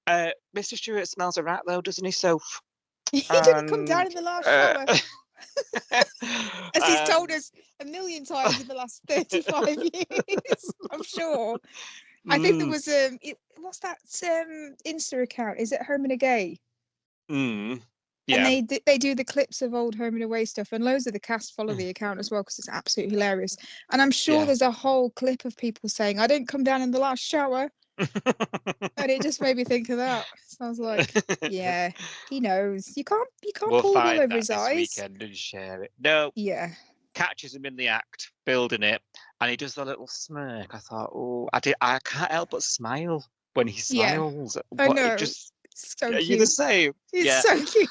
Mr. Stewart smells a rat though, doesn't he, Soph? He didn't come down in the last shower. As he's told us a million times in the last 35 years, I'm sure. I think there was what's that Insta account? Is it Home and Away? Yeah. And they do the clips of old Home and Away stuff, and loads of the cast follow the account as well, because it's absolutely hilarious. And I'm sure there's a whole clip of people saying, "I didn't come down in the last shower." And it just made me think of that. So I was like, yeah, he knows. You can't pull all over his eyes. Weekend and share it. No. Yeah. Catches him in the act, building it, and he does a little smirk. I thought, I can't help but smile when he smiles. I know. Just, so are cute. you the same? It's so cute.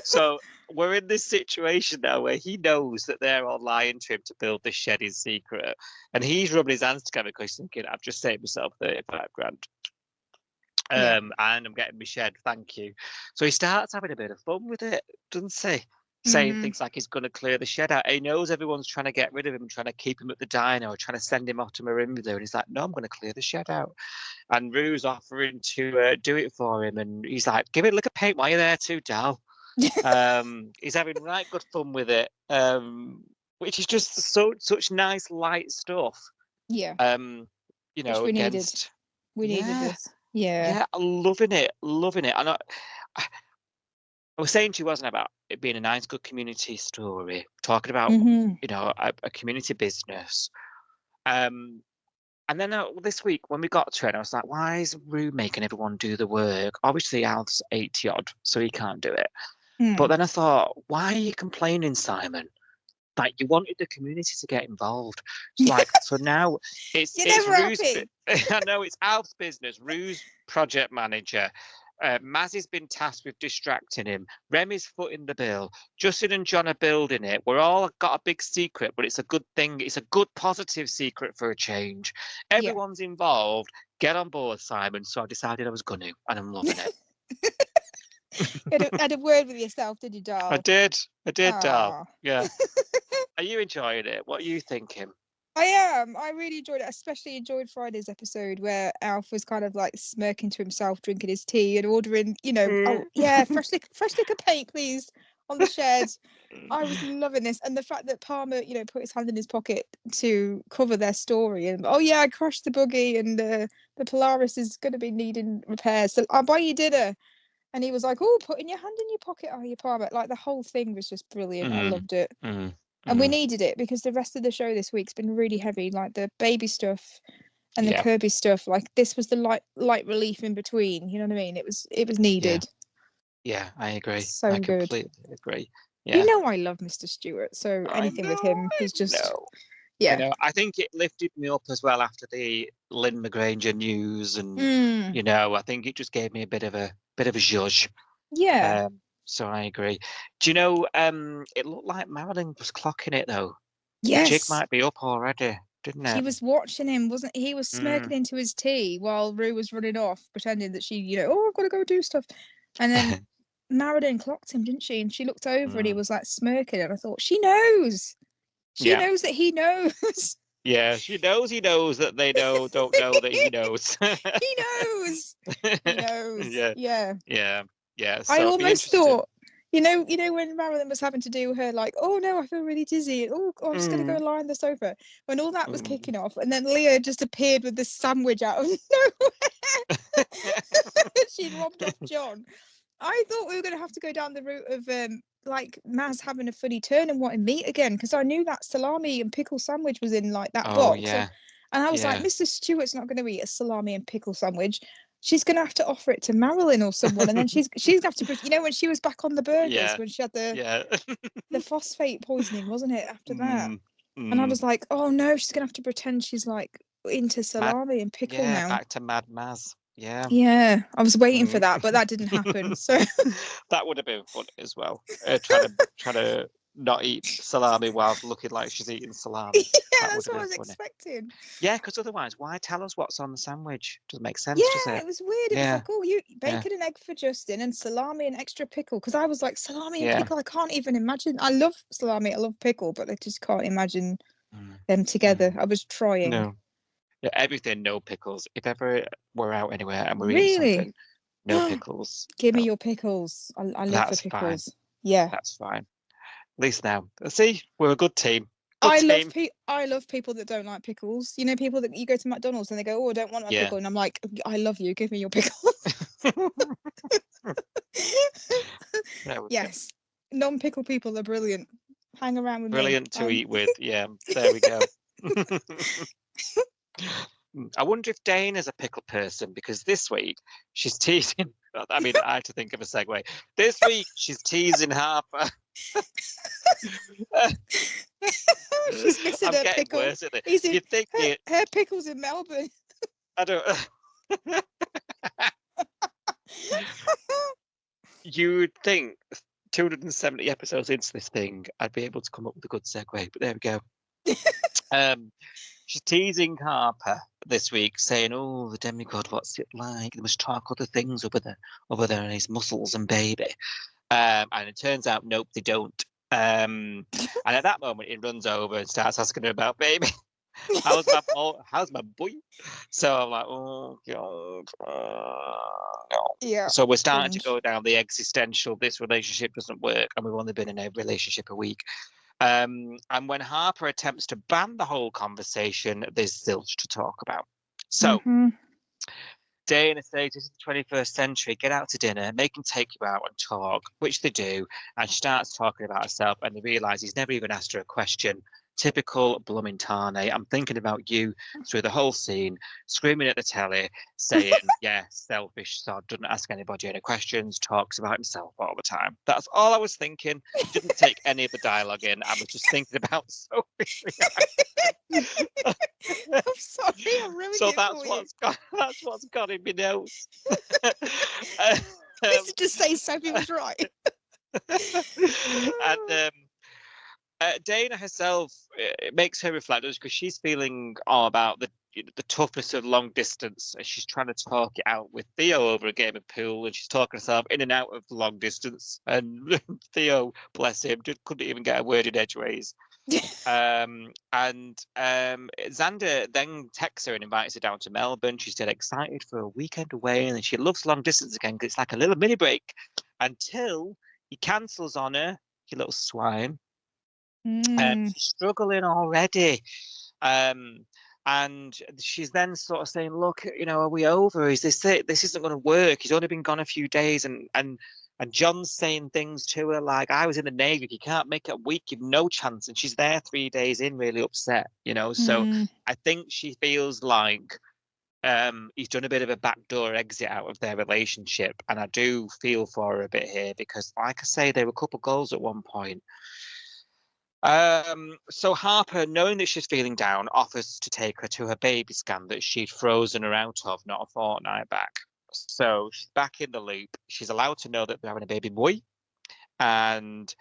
So we're in this situation now where he knows that they're all lying to him to build this shed in secret, and he's rubbing his hands together because he's thinking, I've just saved myself 35 grand. And I'm getting my shed, thank you. So he starts having a bit of fun with it, doesn't he? Saying things like he's going to clear the shed out. He knows everyone's trying to get rid of him, trying to keep him at the diner, or trying to send him off to Marimba. And he's like, no, I'm going to clear the shed out. And Rue's offering to do it for him. And he's like, give it a lick of paint while you're there too, Dal. He's having right good fun with it, which is just such nice, light stuff. Yeah. You know, we needed this. Yeah. I'm loving it. And I was saying to you, wasn't about it being a nice, good community story, talking about, you know, a community business. And then this week when we got to it, I was like, why is Rue making everyone do the work? Obviously, Al's 80 odd, so he can't do it. But then I thought, why are you complaining, Simon? Like, you wanted the community to get involved. Like, so now it's Rue's. I know it's Al's business. Rue's project manager. Maz has been tasked with distracting him. Remy's footing the bill. Justin and John are building it. We're all got a big secret, but it's a good thing. It's a good, positive secret for a change. Everyone's involved. Get on board, Simon. So I decided I was going to, and I'm loving it. Had a word with yourself, did you, Dal? I did, Dal. Yeah. Are you enjoying it? What are you thinking? I am. I really enjoyed it. Especially enjoyed Friday's episode where Alf was kind of like smirking to himself, drinking his tea and ordering, you know, fresh lick of paint, please, on the shed. I was loving this, and the fact that Palmer, you know, put his hand in his pocket to cover their story, and I crashed the buggy, and the Polaris is going to be needing repairs, so I'll buy you dinner. And he was like, "Oh, putting your hand in your pocket, are you, Palmer?" Like, the whole thing was just brilliant. I loved it. And we needed it, because the rest of the show this week's been really heavy, like the baby stuff and the Kirby stuff. Like, this was the light relief in between. You know what I mean? It was needed. Yeah, I agree. So I good. completely agree. Yeah. You know I love Mr. Stewart, so anything with him is just yeah. You know, I think it lifted me up as well after the Lynn McGranger news, and you know, I think it just gave me a bit of a zhuzh. Yeah. So I agree. Do you know, it looked like Marilyn was clocking it though. Yes. Jig might be up already. didn't it? She was watching him, wasn't he? Was smirking into his tea while Rue was running off, pretending that she, oh, I've got to go do stuff. And then Merida clocked him, didn't she? And she looked over and he was like smirking. And I thought, she knows. She knows that he knows. Yeah, she knows he knows that they don't know that he knows. He knows. He knows. Yeah. So I almost thought, you know when Marilyn was having to do her like, oh no, I feel really dizzy. Oh, I'm just gonna go lie on the sofa. When all that was kicking off, and then Leah just appeared with this sandwich out of nowhere. She'd robbed off John. I thought we were gonna have to go down the route of like Maz having a funny turn and wanting meat again, because I knew that salami and pickle sandwich was in like that box. Yeah. And I was like, Mr. Stewart's not going to eat a salami and pickle sandwich. She's going to have to offer it to Marilyn or someone, and then she's going to have to, when she was back on the burgers when she had the phosphate poisoning, wasn't it? After that, and I was like, oh no, she's going to have to pretend she's like into salami and pickle now. Back to Mad Maz. Yeah, I was waiting for that, but that didn't happen. So that would have been fun as well. Trying to not eat salami while looking like she's eating salami. Yeah, that's what I was expecting. Yeah, because otherwise, why tell us what's on the sandwich? Doesn't make sense, does it? It was weird. It was like, oh, you bacon and egg for Justin and salami and extra pickle. Because I was like, salami and pickle, I can't even imagine. I love salami, I love pickle, but I just can't imagine them together. I was trying. No. Yeah, everything, no pickles. If ever we're out anywhere and we're eating something, no pickles. Give me your pickles. I love the pickles. Fine. Yeah. That's fine. At least now. See, we're a good team. I love people that don't like pickles. You know, people that you go to McDonald's and they go, oh, I don't want a pickle. And I'm like, I love you. Give me your pickle. Yes. Non-pickle people are brilliant. Hang around with brilliant to eat with. Yeah, there we go. I wonder if Dana's a pickle person, because this week she's teasing. I mean, I had to think of a segue. This week she's teasing Harper. She's missing her pickle. Worse, isn't it? You think her pickle's in Melbourne. I don't. You would think 270 episodes into this thing, I'd be able to come up with a good segue, but there we go. She's teasing Harper this week, saying, "Oh, the demigod, what's it like? They must talk other things over there in his muscles and baby." And it turns out, nope, they don't. And at that moment, it runs over and starts asking her about baby. How's my boy? So I'm like, oh god. Yeah. So we're starting to go down the existential. This relationship doesn't work, and we've only been in a relationship a week. And when Harper attempts to ban the whole conversation, there's zilch to talk about. So Dana says, this is the 21st century, get out to dinner, make him take you out and talk, which they do. And she starts talking about herself, and they realise he's never even asked her a question. Typical blooming Tane. I'm thinking about you through the whole scene, screaming at the telly, saying, selfish sod, doesn't ask anybody any questions, talks about himself all the time. That's all I was thinking. Didn't take any of the dialogue in. I was just thinking about Sophie. I'm sorry, I'm ruining so it that's what's got in my notes. This is just say Sophie was right. And Dana herself, it makes her reflect, because she's feeling about the toughness of long distance, and she's trying to talk it out with Theo over a game of pool, and she's talking herself in and out of long distance, and Theo, bless him, couldn't even get a word in edgeways. And Xander then texts her and invites her down to Melbourne. She's still excited for a weekend away, and she loves long distance again, because it's like a little mini break, until he cancels on her, you little swine. She's struggling already. And she's then sort of saying, look, are we over? Is this it? This isn't going to work. He's only been gone a few days. And John's saying things to her like, I was in the Navy. If you can't make it a week, you've no chance. And she's there 3 days in, really upset, So I think she feels like he's done a bit of a backdoor exit out of their relationship. And I do feel for her a bit here, because, like I say, they were a couple of goals at one point. So Harper, knowing that she's feeling down, offers to take her to her baby scan that she'd frozen her out of not a fortnight back. So she's back in the loop. She's allowed to know that they're having a baby boy. And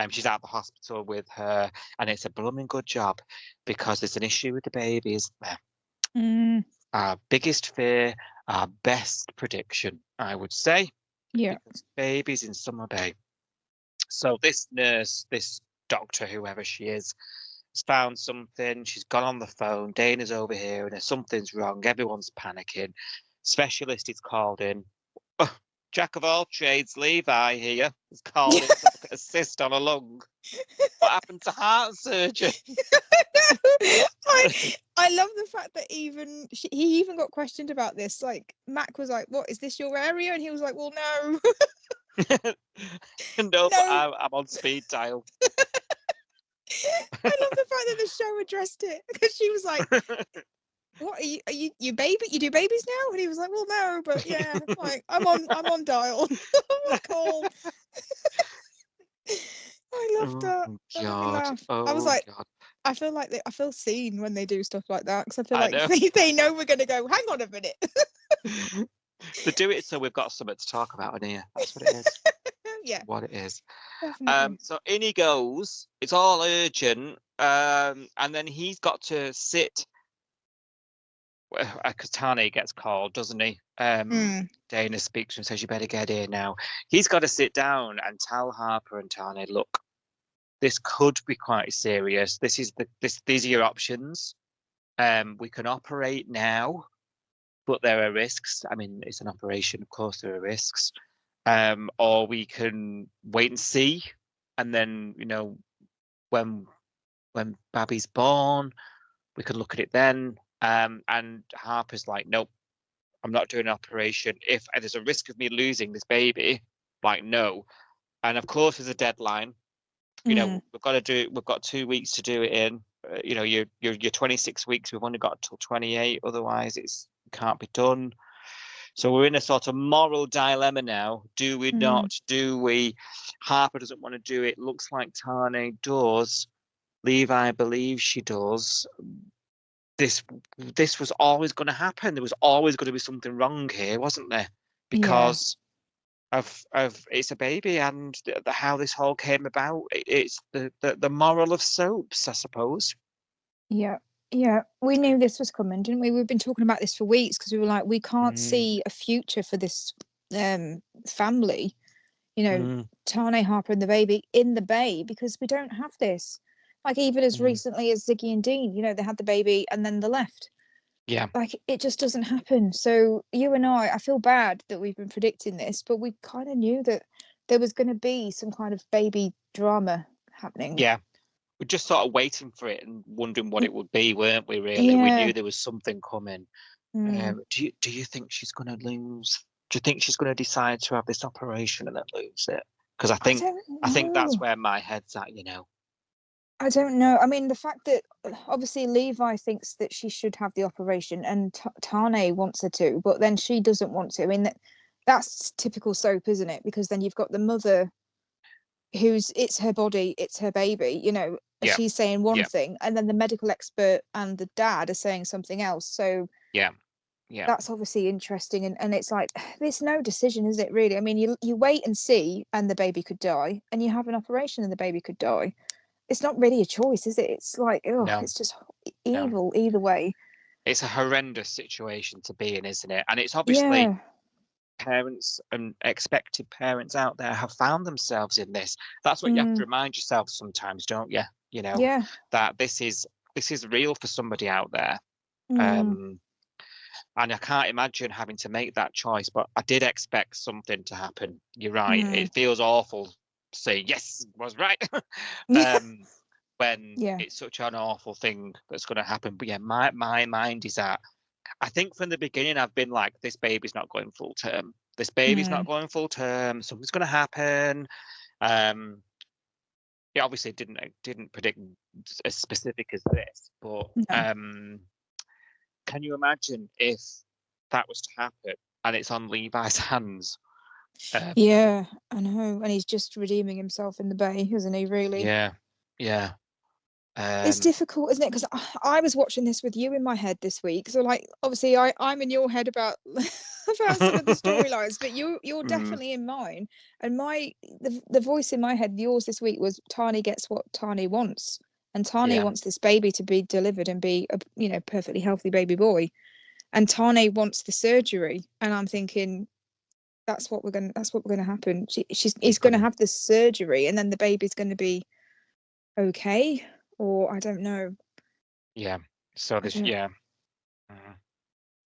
She's out of the hospital with her, and it's a blooming good job because there's an issue with the baby, isn't there? Our biggest fear, our best prediction, I would say. Yeah. Because babies in Summer Bay. So this nurse, this doctor, whoever she is, has found something. She's gone on the phone. Dana's over here, and something's wrong. Everyone's panicking. Specialist is called in. Oh, Jack of all trades, Levi here, is called in to look at a cyst on a lung. What happened to heart surgery? I love the fact that he even got questioned about this. Like Mac was like, "What is this your area?" And he was like, "Well, no." No, but I'm on speed dial. I love the fact that the show addressed it because she was like, "What are you baby? You do babies now?" And he was like, "Well, no, but yeah, like I'm on dial." Cool. I loved that. God. I was like, God. I feel seen when they do stuff like that because I feel I like know. they know we're going to go. Hang on a minute. They do it so we've got something to talk about in here. That's what it is. Yeah. What it is. Definitely. So in he goes. It's all urgent. And then he's got to sit. Because Tane gets called, doesn't he? Dana speaks to him and says, "You better get here now." He's got to sit down and tell Harper and Tane, "Look, this could be quite serious. These are your options. We can operate now, but there are risks. I mean, it's an operation, of course there are risks. Or we can wait and see, and then, when Babby's born, we could look at it then." And Harper's like, "Nope, I'm not doing an operation. If there's a risk of me losing this baby, like, no." And of course, there's a deadline. We've got to do it. We've got 2 weeks to do it in. You're 26 weeks. We've only got till 28. Otherwise, it can't be done. So we're in a sort of moral dilemma now. Do we not? Do we? Harper doesn't want to do it. Looks like Tane does. Levi believes she does. This was always going to happen. There was always going to be something wrong here, wasn't there? Because of it's a baby, and how this whole came about. It's the moral of soaps, I suppose. Yeah. We knew this was coming, didn't we? We've been talking about this for weeks because we were like, we can't see a future for this family. Tane, Harper, and the baby in the Bay because we don't have this. Like even as recently as Ziggy and Dean, they had the baby and then they left. Yeah. Like it just doesn't happen. So you and I feel bad that we've been predicting this, but we kind of knew that there was going to be some kind of baby drama happening. Yeah. We're just sort of waiting for it and wondering what it would be, weren't we, really? Yeah. We knew there was something coming. Do you think she's going to lose? Do you think she's going to decide to have this operation and then lose it? Because I think that's where my head's at, I don't know. I mean, the fact that obviously Levi thinks that she should have the operation and Tane wants her to, but then she doesn't want to. I mean, that's typical soap, isn't it? Because then you've got the mother it's her body, it's her baby, she's saying one thing, and then the medical expert and the dad are saying something else. So yeah, that's obviously interesting. And it's like, there's no decision, is it really? I mean, you wait and see, and the baby could die, and you have an operation and the baby could die. It's not really a choice, is it? It's like, it's just evil either way. It's a horrendous situation to be in, isn't it? And it's obviously parents and expected parents out there have found themselves in this. That's what you have to remind yourself sometimes, don't you? That this is real for somebody out there. And I can't imagine having to make that choice, but I did expect something to happen. You're right. It feels awful to say yes, was right. When it's such an awful thing that's going to happen. But my mind is at, I think from the beginning I've been like, this baby's not going full term. This baby's not going full term. Something's going to happen. It obviously didn't predict as specific as this, but can you imagine if that was to happen and it's on Levi's hands? Yeah, I know, and he's just redeeming himself in the Bay, isn't he? Really? Yeah. It's difficult, isn't it? Because I was watching this with you in my head this week. So, like, obviously, I'm in your head about about some of the storylines, but you're definitely in mine. And the voice in my head, yours this week was Tani gets what Tani wants, and Tani wants this baby to be delivered and be a perfectly healthy baby boy, and Tani wants the surgery. And I'm thinking that's what we're gonna happen. He's gonna have the surgery, and then the baby's gonna be okay. Or I don't know. Yeah. So this,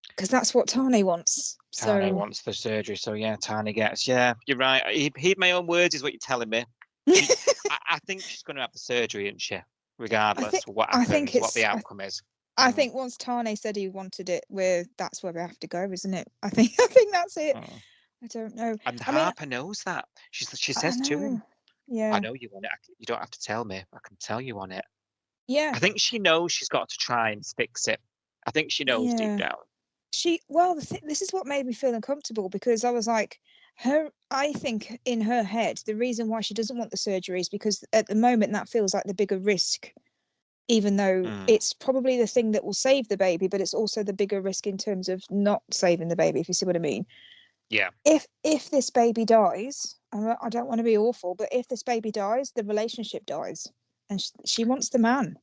because that's what Tani wants. Tani wants the surgery. So yeah, Tani gets. Yeah, you're right. Heed my own words, is what you're telling me. I think she's going to have the surgery, isn't she? Regardless of what happens, what the outcome is. I think once Tani said he wanted it, that's where we have to go, isn't it? I think that's it. I don't know. And Harper knows that. She says to him, "Yeah, I know you want it. You don't have to tell me. I can tell you want it." Yeah. I think she knows she's got to try and fix it. I think she knows deep down. This is what made me feel uncomfortable, because I was like, I think in her head, the reason why she doesn't want the surgery is because at the moment that feels like the bigger risk, even though it's probably the thing that will save the baby, but it's also the bigger risk in terms of not saving the baby, if you see what I mean. Yeah. If this baby dies, I don't want to be awful, but if this baby dies, the relationship dies. And she wants the man.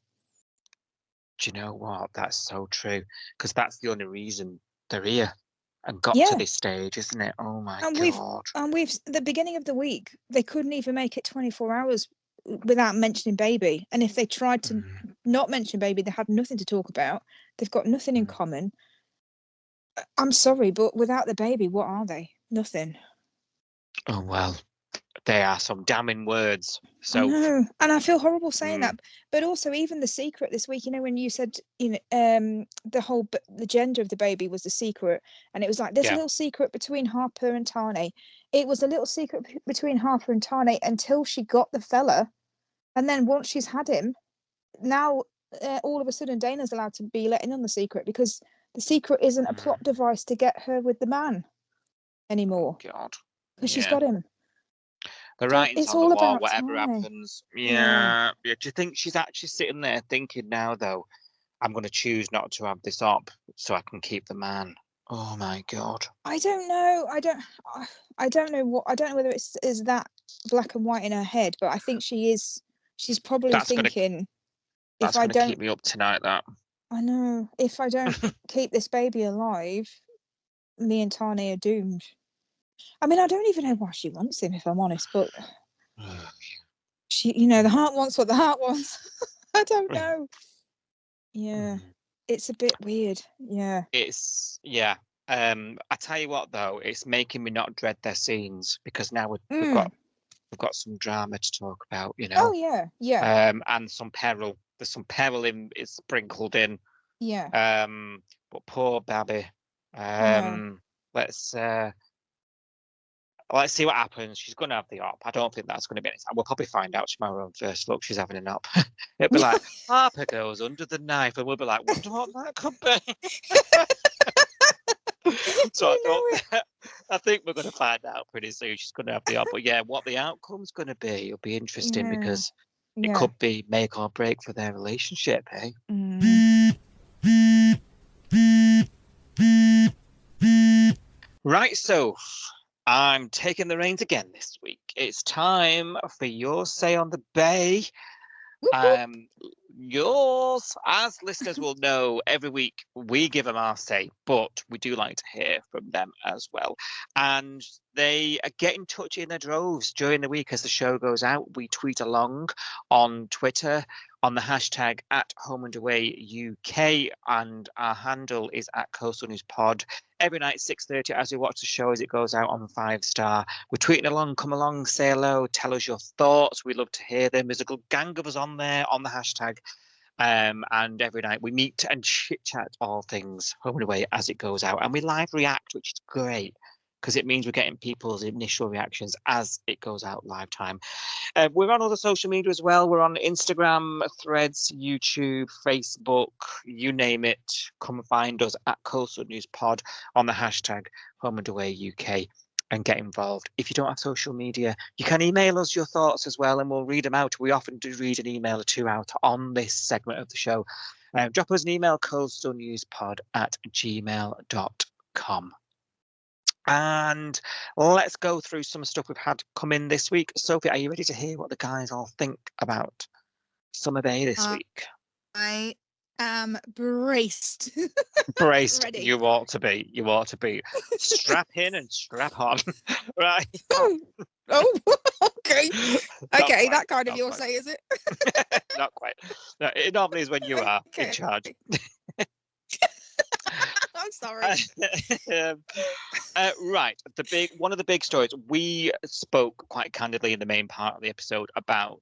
Do you know what? That's so true. Because that's the only reason they're here and got to this stage, isn't it? Oh my God. We've the beginning of the week, they couldn't even make it 24 hours without mentioning baby. And if they tried to not mention baby, they had nothing to talk about. They've got nothing in common. I'm sorry, but without the baby, what are they? Nothing. Oh, well. They are some damning words. So, I know, and I feel horrible saying that. But also, even the secret this week, when you said, the gender of the baby was the secret, and it was like this little secret between Harper and Tani. It was a little secret between Harper and Tani until she got the fella, and then once she's had him, now all of a sudden Dana's allowed to be letting on the secret, because the secret isn't a plot device to get her with the man anymore. Oh, God, because she's got him. The writing's on the wall, whatever happens. Yeah. Do you think she's actually sitting there thinking now, though, I'm going to choose not to have this up so I can keep the man? Oh my God. I don't know. I don't know whether it's is that black and white in her head, but I think she's probably thinking, if I don't keep me up tonight, that. I know. If I don't keep this baby alive, me and Tani are doomed. I mean, I don't even know why she wants him, if I'm honest, but she, the heart wants what the heart wants. I don't know. Yeah, it's a bit weird. Yeah. I tell you what, though, it's making me not dread their scenes, because now we've got some drama to talk about, Oh yeah, yeah. And some peril. There's some peril is sprinkled in. Yeah. But poor Babby. Let's see what happens. She's going to have the op. I don't think that's going to be anything. We'll probably find out tomorrow on first look she's having an op. It'll be like, Harper goes under the knife, and we'll be like, wonder what that could be. So I think we're going to find out pretty soon. She's going to have the op. But yeah, what the outcome's going to be, it'll be interesting, because it could be make or break for their relationship, eh? Right, so I'm taking the reins again this week. It's time for your say on the bay. Yours, as listeners will know, every week we give them our say, but we do like to hear from them as well. And they get in touch in their droves during the week as the show goes out. We tweet along on Twitter on the hashtag @HomeAndAwayUK, and our handle is @CoastalNewsPod. Every night 6:30 as we watch the show as it goes out on 5-star. We're tweeting along, come along, say hello, tell us your thoughts. We love to hear them. There's a good gang of us on there on the hashtag. And every night we meet and chit chat all things Home and Away as it goes out. And we live react, which is great, because it means we're getting people's initial reactions as it goes out live time. We're on other social media as well. We're on Instagram, Threads, YouTube, Facebook, you name it. Come and find us @Coastal News Pod on the hashtag Home and Away UK. and get involved. If you don't have social media, you can email us your thoughts as well, and we'll read them out. We often do read an email or two out on this segment of the show. Drop us an email, coastalnewspod@gmail.com. And let's go through some stuff we've had come in this week. Sophie, are you ready to hear what the guys all think about Summer Bay this week? I am braced. Braced. Ready. You ought to be. You ought to be. Strap in and strap on. Right. Oh, okay. Okay, quite, that kind of not your quite. say, is it? Not quite. No, it normally is when you are in Okay. charge. I'm sorry. Right. One of the big stories, we spoke quite candidly in the main part of the episode about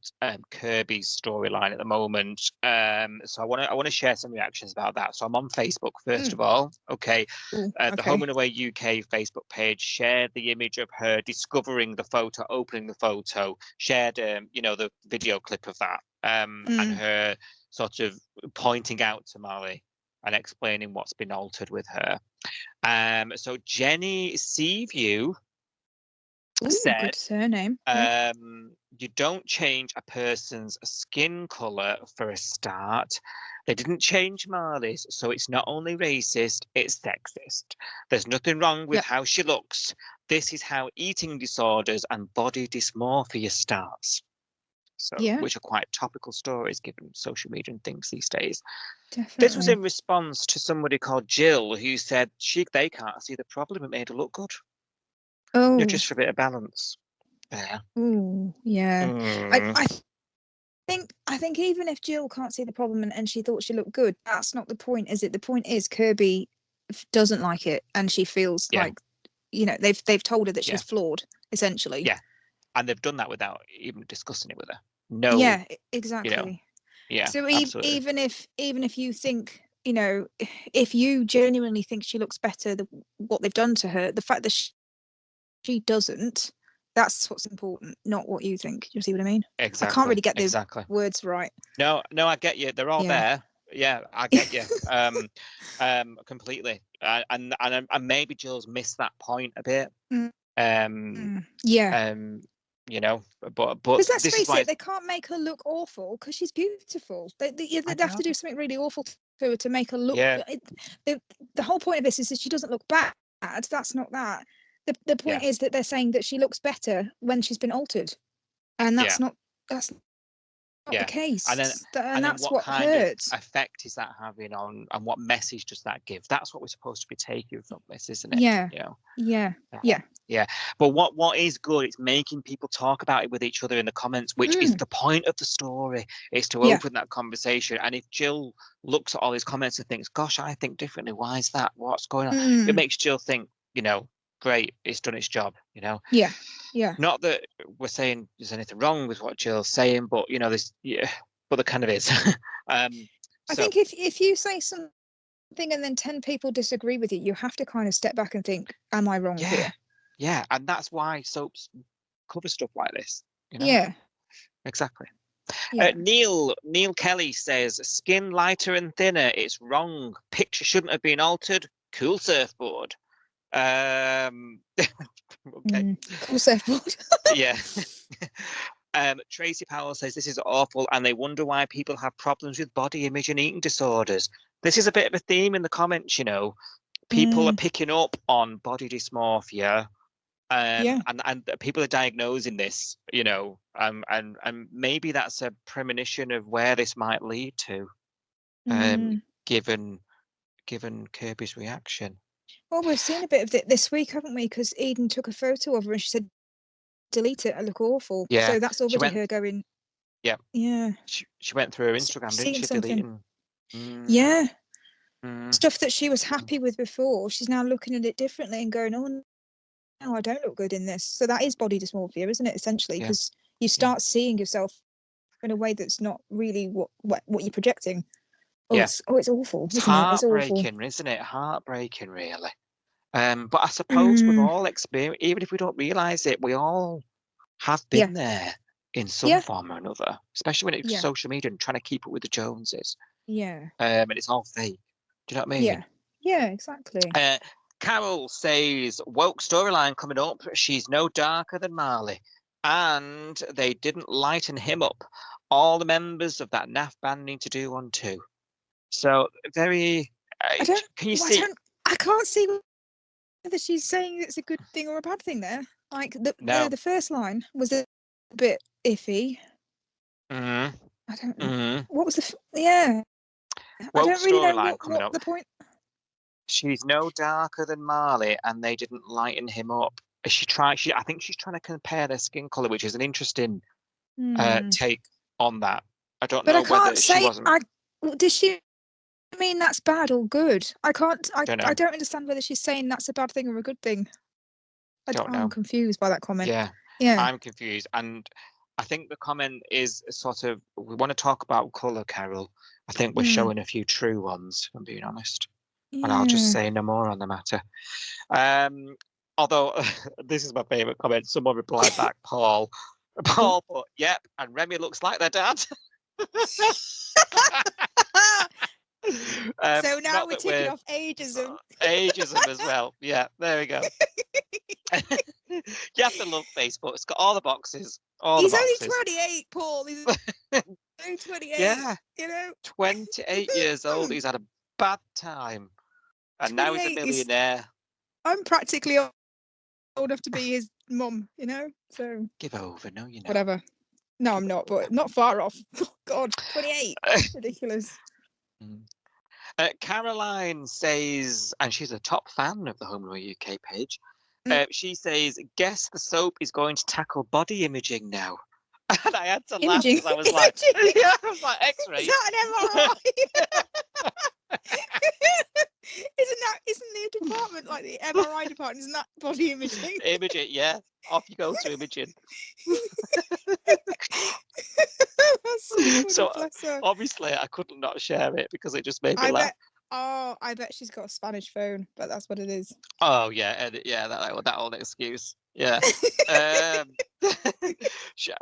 Kirby's storyline at the moment. So I want to share some reactions about that. So I'm on Facebook first of all. Okay. Ooh, The Home and Away UK Facebook page shared the image of her discovering the photo, opening the photo, shared the video clip of that, and her sort of pointing out to Molly and explaining what's been altered with her. So Jenny Seaview said, good surname. you don't change a person's skin colour for a start. They didn't change Marley's, so it's not only racist, it's sexist. There's nothing wrong with how she looks. This is how eating disorders and body dysmorphia starts. So, which are quite topical stories given social media and things these days. Definitely. This was in response to somebody called Jill who said they can't see the problem. It made her look good. Oh, Just for a bit of balance. Yeah. Ooh, yeah. I think even if Jill can't see the problem and she thought she looked good, that's not the point, is it? The point is Kirby doesn't like it, and she feels like, they've told her that she's flawed, essentially. Yeah. And they've done that without even discussing it with her. No. Yeah, exactly. Yeah. So absolutely. even if you think, if you genuinely think she looks better than what they've done to her, the fact that she doesn't, that's what's important, not what you think. Do you see what I mean? Exactly. I can't really get the words right. No, I get you. They're all there. Yeah, I get you. Completely. And maybe Jill's missed that point a bit. Yeah. But because let's face it, they can't make her look awful because she's beautiful. They have to do something really awful to her to make her look. Yeah. The whole point of this is that she doesn't look bad. That's not that. The point is that they're saying that she looks better when she's been altered, and that's not the case. And that's what what kind hurts. of effect is that having on, and what message does that give? That's what we're supposed to be taking from this, isn't it? Yeah. Yeah. But what is good, it's making people talk about it with each other in the comments, which is the point of the story, is to open that conversation. And if Jill looks at all these comments and thinks, gosh, I think differently, why is that? What's going on? It makes Jill think, great, it's done its job, Yeah. Not that we're saying there's anything wrong with what Jill's saying, but but there kind of is. I think if you say something and then 10 people disagree with you have to kind of step back and think, am I wrong here? Yeah, and that's why soaps cover stuff like this. Yeah. Exactly. Yeah. Neil Kelly says, skin lighter and thinner, it's wrong. Picture shouldn't have been altered. Cool surfboard. Okay. Cool surfboard. Yeah. Tracy Powell says this is awful and they wonder why people have problems with body image and eating disorders. This is a bit of a theme in the comments, people are picking up on body dysmorphia, and people are diagnosing this, and maybe that's a premonition of where this might lead to, given Kirby's reaction. Well, we've seen a bit of it this week, haven't we? Because Eden took a photo of her and she said, delete it, I look awful. Yeah. So that's already her going. Yeah. Yeah. She went through her Instagram, didn't she? Deleting. Yeah. Stuff that she was happy with before, she's now looking at it differently and going, oh, no, I don't look good in this. So that is body dysmorphia, isn't it? Essentially, because you start seeing yourself in a way that's not really what you're projecting. It's awful. It's heartbreaking, isn't it? Heartbreaking, really. But I suppose we've all experienced, even if we don't realise it, we all have been there in some form or another, especially when it's social media and trying to keep up with the Joneses. Yeah. And it's all fake. Do you know what I mean? Yeah, exactly. Carol says, woke storyline coming up. She's no darker than Marley. And they didn't lighten him up. All the members of that naff band need to do one too. So very. Can you see? I can't see whether she's saying it's a good thing or a bad thing there. Like the first line was a bit iffy. Mm-hmm. I don't know. What was the I don't really know what the point. She's no darker than Marley, and they didn't lighten him up. I think she's trying to compare their skin color, which is an interesting take on that. I don't know whether she wasn't. Does she mean that's bad or good? I can't. I don't know. don't understand whether she's saying that's a bad thing or a good thing. I'm confused by that comment. Yeah. I'm confused, and I think the comment is sort of, we want to talk about colour, Carol. I think we're showing a few true ones, if I'm being honest. Yeah. And I'll just say no more on the matter. Although, this is my favourite comment. Someone replied back, Paul put, yep, and Remy looks like their dad. So now we're ticking off ageism. Ageism as well. Yeah, there we go. You have to love Facebook. It's got all the boxes. He's only 28, Paul. He's only 28. Yeah. 28 years old. He's had a bad time. And now he's a millionaire. I'm practically old enough to be his mum, so. Give over, no, Whatever. No, I'm not, but not far off. Oh, God, 28. Ridiculous. Caroline says, and she's a top fan of the Home and Away UK page, she says, guess the soap is going to tackle body imaging now. And I had to laugh because I was like, yeah, I was like, X-ray. Is that an MRI? Isn't the department like the MRI department? Isn't that body imaging? Imaging, yeah. Off you go to imaging. So obviously I couldn't not share it because it just made me laugh. I bet she's got a Spanish phone, but that's what it is. Oh yeah, that old excuse. Yeah.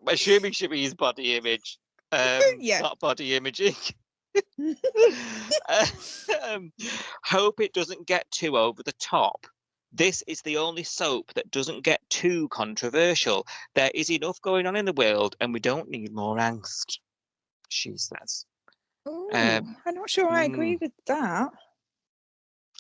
Assuming she means body image. Not body imaging. Hope it doesn't get too over the top. This is the only soap that doesn't get too controversial. There is enough going on in the world and we don't need more angst, she says. I'm not sure I agree with that.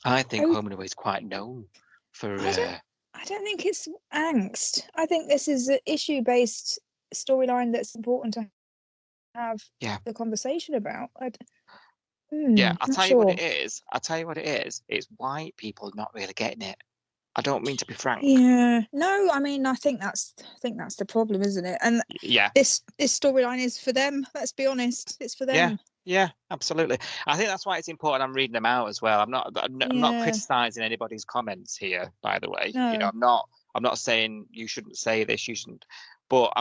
I think Home and Away is quite known for... I don't think it's angst. I think this is an issue-based storyline that's important to have the conversation about. I'll tell you what it is. It's white people not really getting it. I don't mean to be frank. Yeah. No, I mean, I think that's the problem, isn't it? And this storyline is for them. Let's be honest. It's for them. Yeah, absolutely. I think that's why it's important I'm reading them out as well. I'm not criticizing anybody's comments here, by the way. No. I'm not saying you shouldn't say this, you shouldn't. But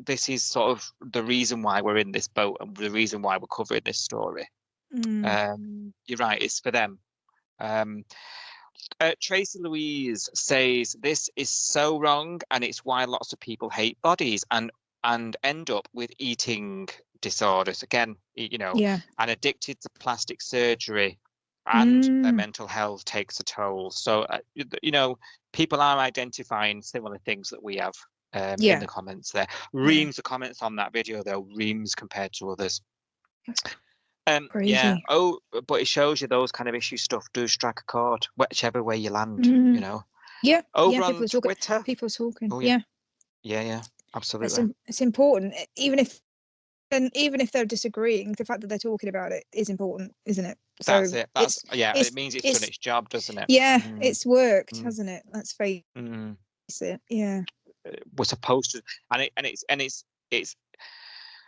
this is sort of the reason why we're in this boat and the reason why we're covering this story. You're right, it's for them. Tracy Louise says this is so wrong, and it's why lots of people hate bodies and end up with eating disorders again, and addicted to plastic surgery, and their mental health takes a toll. So people are identifying similar things that we have in the comments there. Reams of comments on that video though, reams compared to others. Crazy. But it shows you those kind of issue stuff does strike a chord whichever way you land. Over on Twitter, people talking. Yeah, absolutely. It's important, even if they're disagreeing. The fact that they're talking about it is important, isn't it? That's it. It means it's done its job, doesn't it? Yeah, it's worked, hasn't it? Let's face it. Yeah, we're supposed to, and it's.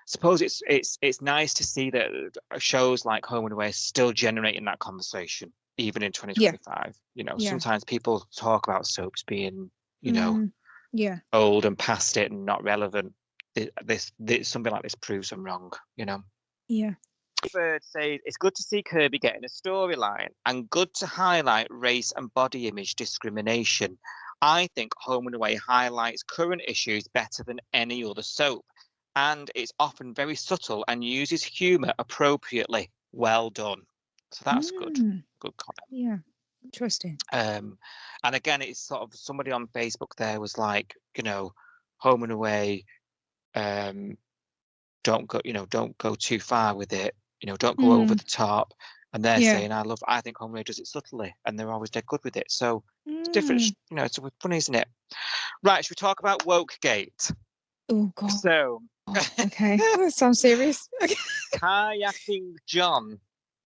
Suppose it's nice to see that shows like Home and Away are still generating that conversation even in 2025. Sometimes people talk about soaps being old and past it and not relevant. This something like this proves them wrong. Bird says it's good to see Kirby getting a storyline and good to highlight race and body image discrimination. I think Home and Away highlights current issues better than any other soap. And it's often very subtle and uses humour appropriately. Well done. So that's good. Good comment. Yeah. Interesting. And again, it's sort of somebody on Facebook there was like, home and away, don't go too far with it, don't go over the top. And they're saying, I think home and away does it subtly, and they're always dead good with it. So it's different, it's funny, isn't it? Right, should we talk about Wokegate? Oh God. So okay, that sounds serious. Okay. Kayaking John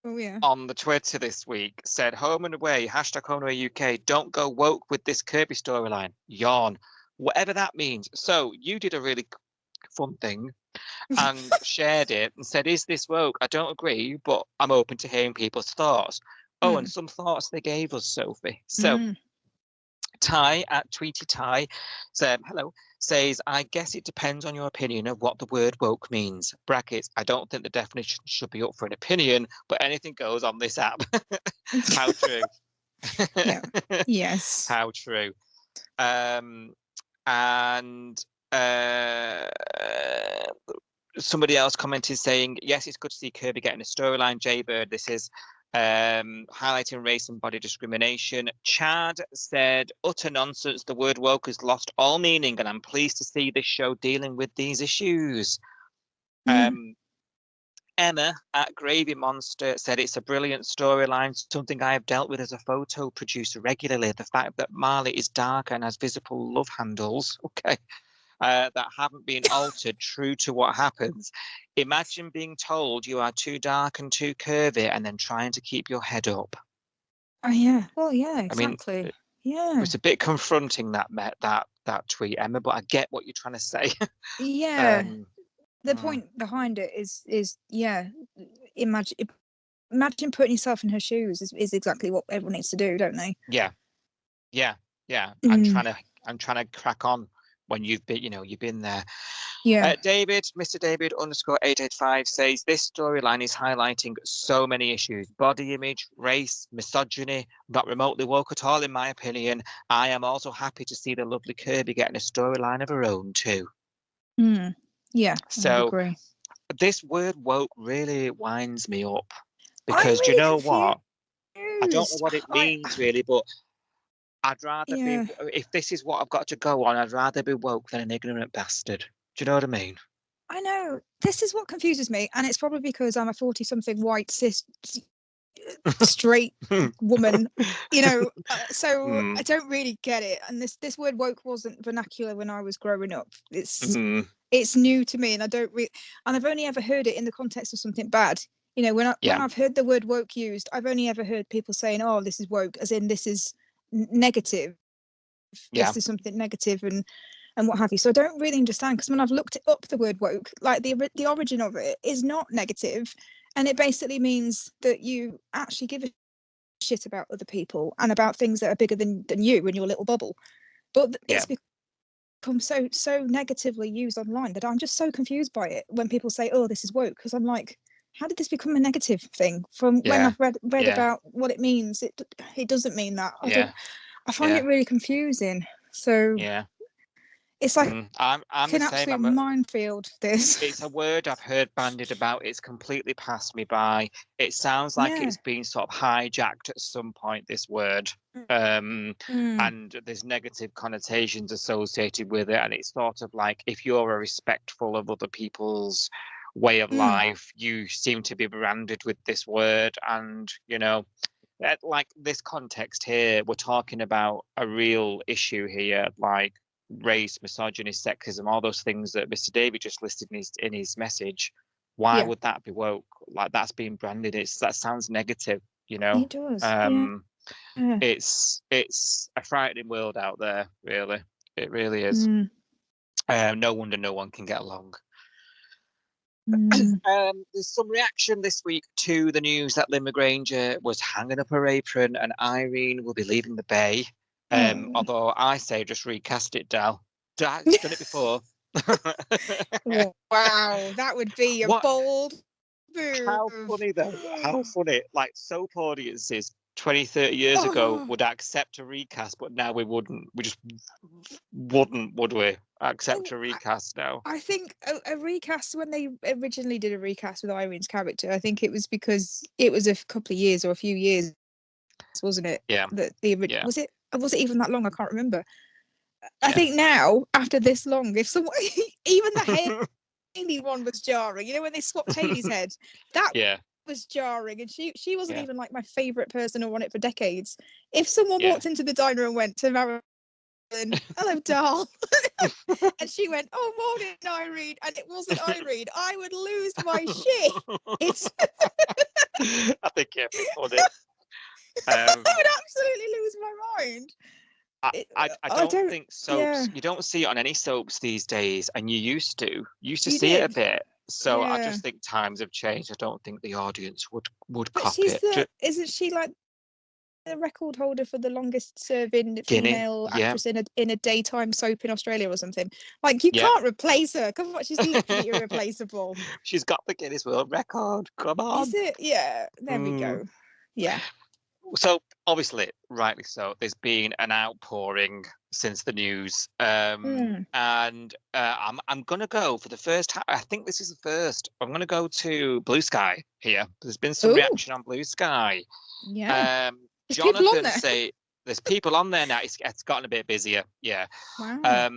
Oh on the Twitter this week said, home and away, hashtag home and away UK, don't go woke with this Kirby storyline. Yawn. Whatever that means. So you did a really fun thing and shared it and said, is this woke? I don't agree, but I'm open to hearing people's thoughts. Oh, and some thoughts they gave us, Sophie. So Ty at Tweety Ty said, hello, says, I guess it depends on your opinion of what the word woke means. Brackets, I don't think the definition should be up for an opinion, but anything goes on this app. How true. Yeah. Yes. How true. And somebody else commented saying, yes, it's good to see Kirby getting a storyline. Jaybird, this is highlighting race and body discrimination. Chad said, utter nonsense. The word woke has lost all meaning, and I'm pleased to see this show dealing with these issues. Emma at Gravy Monster said, it's a brilliant storyline, something I have dealt with as a photo producer regularly. The fact that Marley is dark and has visible love handles. Okay. That haven't been altered, true to what happens. Imagine being told you are too dark and too curvy and then trying to keep your head up. Oh yeah. Well, yeah, exactly. I mean, yeah. It's a bit confronting that tweet, Emma, but I get what you're trying to say. Yeah. The point behind it is imagine putting yourself in her shoes is exactly what everyone needs to do, don't they? Yeah. I'm trying to crack on when you've been there. Yeah. Mr. David _885 says, this storyline is highlighting so many issues: body image, race, misogyny, not remotely woke at all in my opinion. I am also happy to see the lovely Kirby getting a storyline of her own too. Yeah, so I agree. This word woke really winds me up, because do you know what? I don't know what it means really, but I'd rather be, if this is what I've got to go on, I'd rather be woke than an ignorant bastard. Do you know what I mean? I know. This is what confuses me, and it's probably because I'm a 40-something white cis straight woman, so I don't really get it. And this word woke wasn't vernacular when I was growing up. It's new to me, and and I've only ever heard it in the context of something bad. When I've heard the word woke used, I've only ever heard people saying, oh, this is woke, as in this is negative. This is something negative and what have you. So I don't really understand, because when I've looked up the word woke, like the origin of it is not negative, and it basically means that you actually give a shit about other people and about things that are bigger than you in your little bubble. But it's become so negatively used online that I'm just so confused by it when people say, oh, this is woke, because I'm like, how did this become a negative thing? From when I've read about what it means, it doesn't mean that. I find it really confusing. So it's like I'm an absolute minefield. It's a word I've heard bandied about. It's completely passed me by. It sounds like it's been sort of hijacked at some point, this word, and there's negative connotations associated with it. And it's sort of like, if you're respectful of other people's way of life, you seem to be branded with this word. And like this context here, we're talking about a real issue here, like race, misogyny, sexism, all those things that Mr. David just listed in his message. Why would that be woke? Like, that's being branded. That sounds negative, It does. It's a frightening world out there, really. It really is. No wonder no one can get along. There's some reaction this week to the news that Lynn McGranger was hanging up her apron and Irene will be leaving the bay. Although I say just recast it, Dal. I've done it before. Wow, that would be a bold move. How funny though. How funny. Like, soap audiences 20, 30 years ago would accept a recast, but now we wouldn't. We just wouldn't, would we? Accept a recast now. I think a recast, when they originally did a recast with Irene's character, I think it was because it was a couple of years or a few years wasn't it? Yeah. Was it even that long? I can't remember. I think now, after this long, if someone, even the Haley one was jarring. You know, when they swapped Haley's head, that was jarring, and she wasn't even like my favourite person or on it for decades. If someone walked into the diner and went to Marilyn, hello, doll, and she went, oh, morning, Irene, and it wasn't Irene, I would lose my shit. I think it'd be funny. I would absolutely lose my mind. I don't think soaps, you don't see it on any soaps these days, and you used to see it a bit. So I just think times have changed. I don't think the audience would copy it. Isn't she like the record holder for the longest serving female actress in a daytime soap in Australia or something? Like, you can't replace her. Come on, she's literally irreplaceable. She's got the Guinness World Record. Come on. Is it? Yeah. There we go. Yeah. So obviously, rightly so, there's been an outpouring since the news, and I'm gonna go for the first. I think this is the first. I'm gonna go to Blue Sky here. There's been some reaction on Blue Sky. Yeah. Jonathan there's people on there now. It's gotten a bit busier. Yeah. Wow.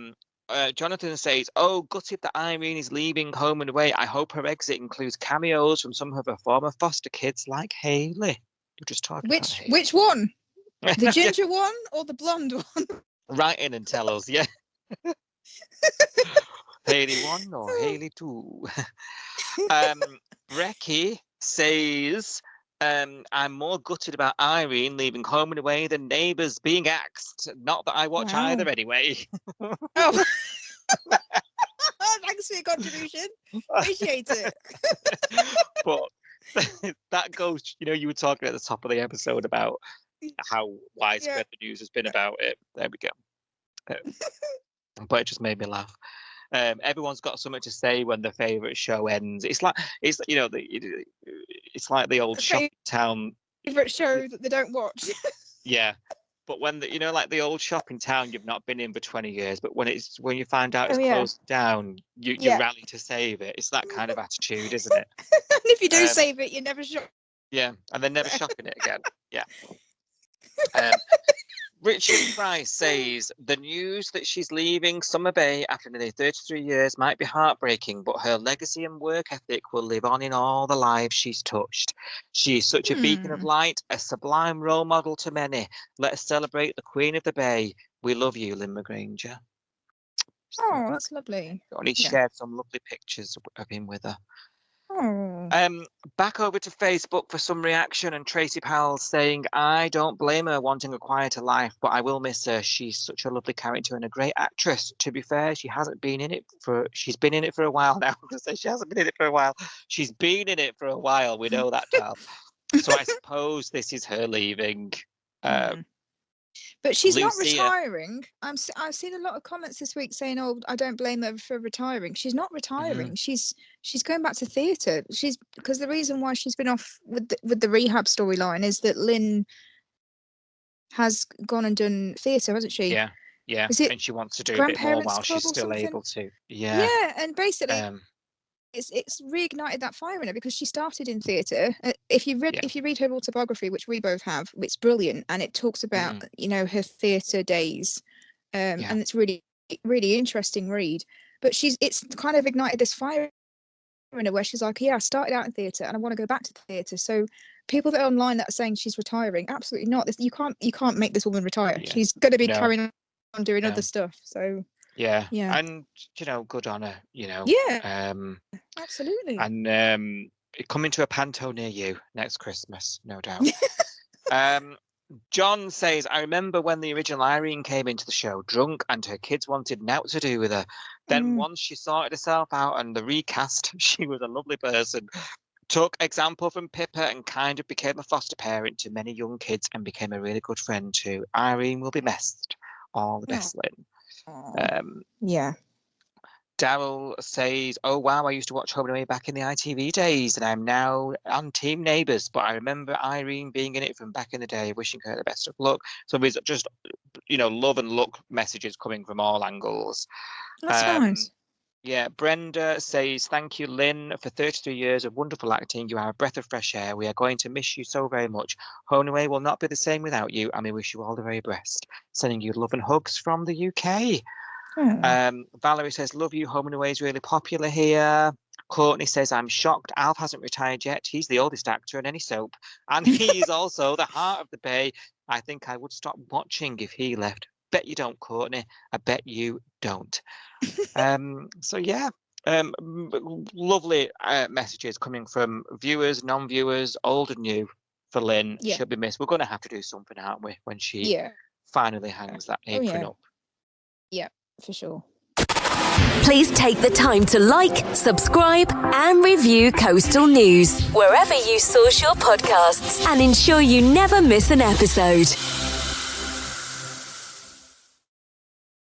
Jonathan says, "Oh, gutted that Irene is leaving Home and Away. I hope her exit includes cameos from some of her former foster kids, like Haley." Just talking which one? The ginger one or the blonde one? Write in and tell us, Haley 1 or Haley 2. Brecky says, I'm more gutted about Irene leaving Home and Away than Neighbours being axed. Not that I watch either anyway. Oh. Thanks for your contribution. Appreciate it. But that goes, you were talking at the top of the episode about how widespread the news has been about it. There we go. But it just made me laugh. Everyone's got something to say when their favourite show ends. It's like it's like the old shop town favourite show that they don't watch. Yeah. But when like the old shop in town you've not been in for 20 years, but when you find out it's closed down, you rally to save it. It's that kind of attitude, isn't it? And if you do save it, you never shop. Yeah, and then never shopping it again. Yeah. Richard Price says the news that she's leaving Summer Bay after nearly 33 years might be heartbreaking, but her legacy and work ethic will live on in all the lives she's touched. She is such a beacon of light, a sublime role model to many. Let us celebrate the Queen of the Bay. We love you, Lynn McGranger. Oh, that's lovely. He shared some lovely pictures of him with her. Oh. Back over to Facebook for some reaction, and Tracy Powell saying, I don't blame her wanting a quieter life, but I will miss her. She's such a lovely character and a great actress. To be fair, she's been in it for a while now. I'm going to say she hasn't been in it for a while. She's been in it for a while. We know that now. So I suppose this is her leaving. But she's not retiring. I've seen a lot of comments this week saying, "Oh, I don't blame her for retiring." She's not retiring. She's going back to theatre. Because the reason why she's been off with the rehab storyline is that Lynn has gone and done theatre, hasn't she? Yeah. And she wants to do a bit more while she's still able to. Yeah. Yeah, and basically. It's reignited that fire in her because she started in theatre. If you read her autobiography, which we both have, it's brilliant, and it talks about her theatre days, and it's really really interesting read. But it's kind of ignited this fire in her where she's like, I started out in theatre and I want to go back to theatre. So people that are online that are saying she's retiring, absolutely not. You can't make this woman retire. Yeah. She's going to be carrying on doing other stuff. So. Yeah, and good on her. Absolutely. And coming to a panto near you next Christmas, no doubt. John says, I remember when the original Irene came into the show drunk and her kids wanted naught to do with her. Then once she sorted herself out and the recast, she was a lovely person. Took example from Pippa and kind of became a foster parent to many young kids and became a really good friend too. Irene will be missed. All the best, Lynn. Daryl says, oh wow, I used to watch Home and Away back in the ITV days and I'm now on Team Neighbours, but I remember Irene being in it from back in the day, wishing her the best of luck. So there's just love and luck messages coming from all angles. That's nice. Yeah, Brenda says, thank you, Lynn, for 33 years of wonderful acting. You are a breath of fresh air. We are going to miss you so very much. Home and Away will not be the same without you, and we wish you all the very best. Sending you love and hugs from the UK. Valerie says, love you. Home and Away is really popular here. Courtney says, I'm shocked. Alf hasn't retired yet. He's the oldest actor in any soap. And he's also the heart of the bay. I think I would stop watching if he left. Bet you don't, Courtney. I bet you don't. So yeah, lovely messages coming from viewers, non-viewers, old and new for Lynn. Yeah. She'll be missed. We're going to have to do something, aren't we, when she finally hangs that apron up. Yeah, for sure. Please take the time to like, subscribe, and review Coastal News wherever you source your podcasts and ensure you never miss an episode.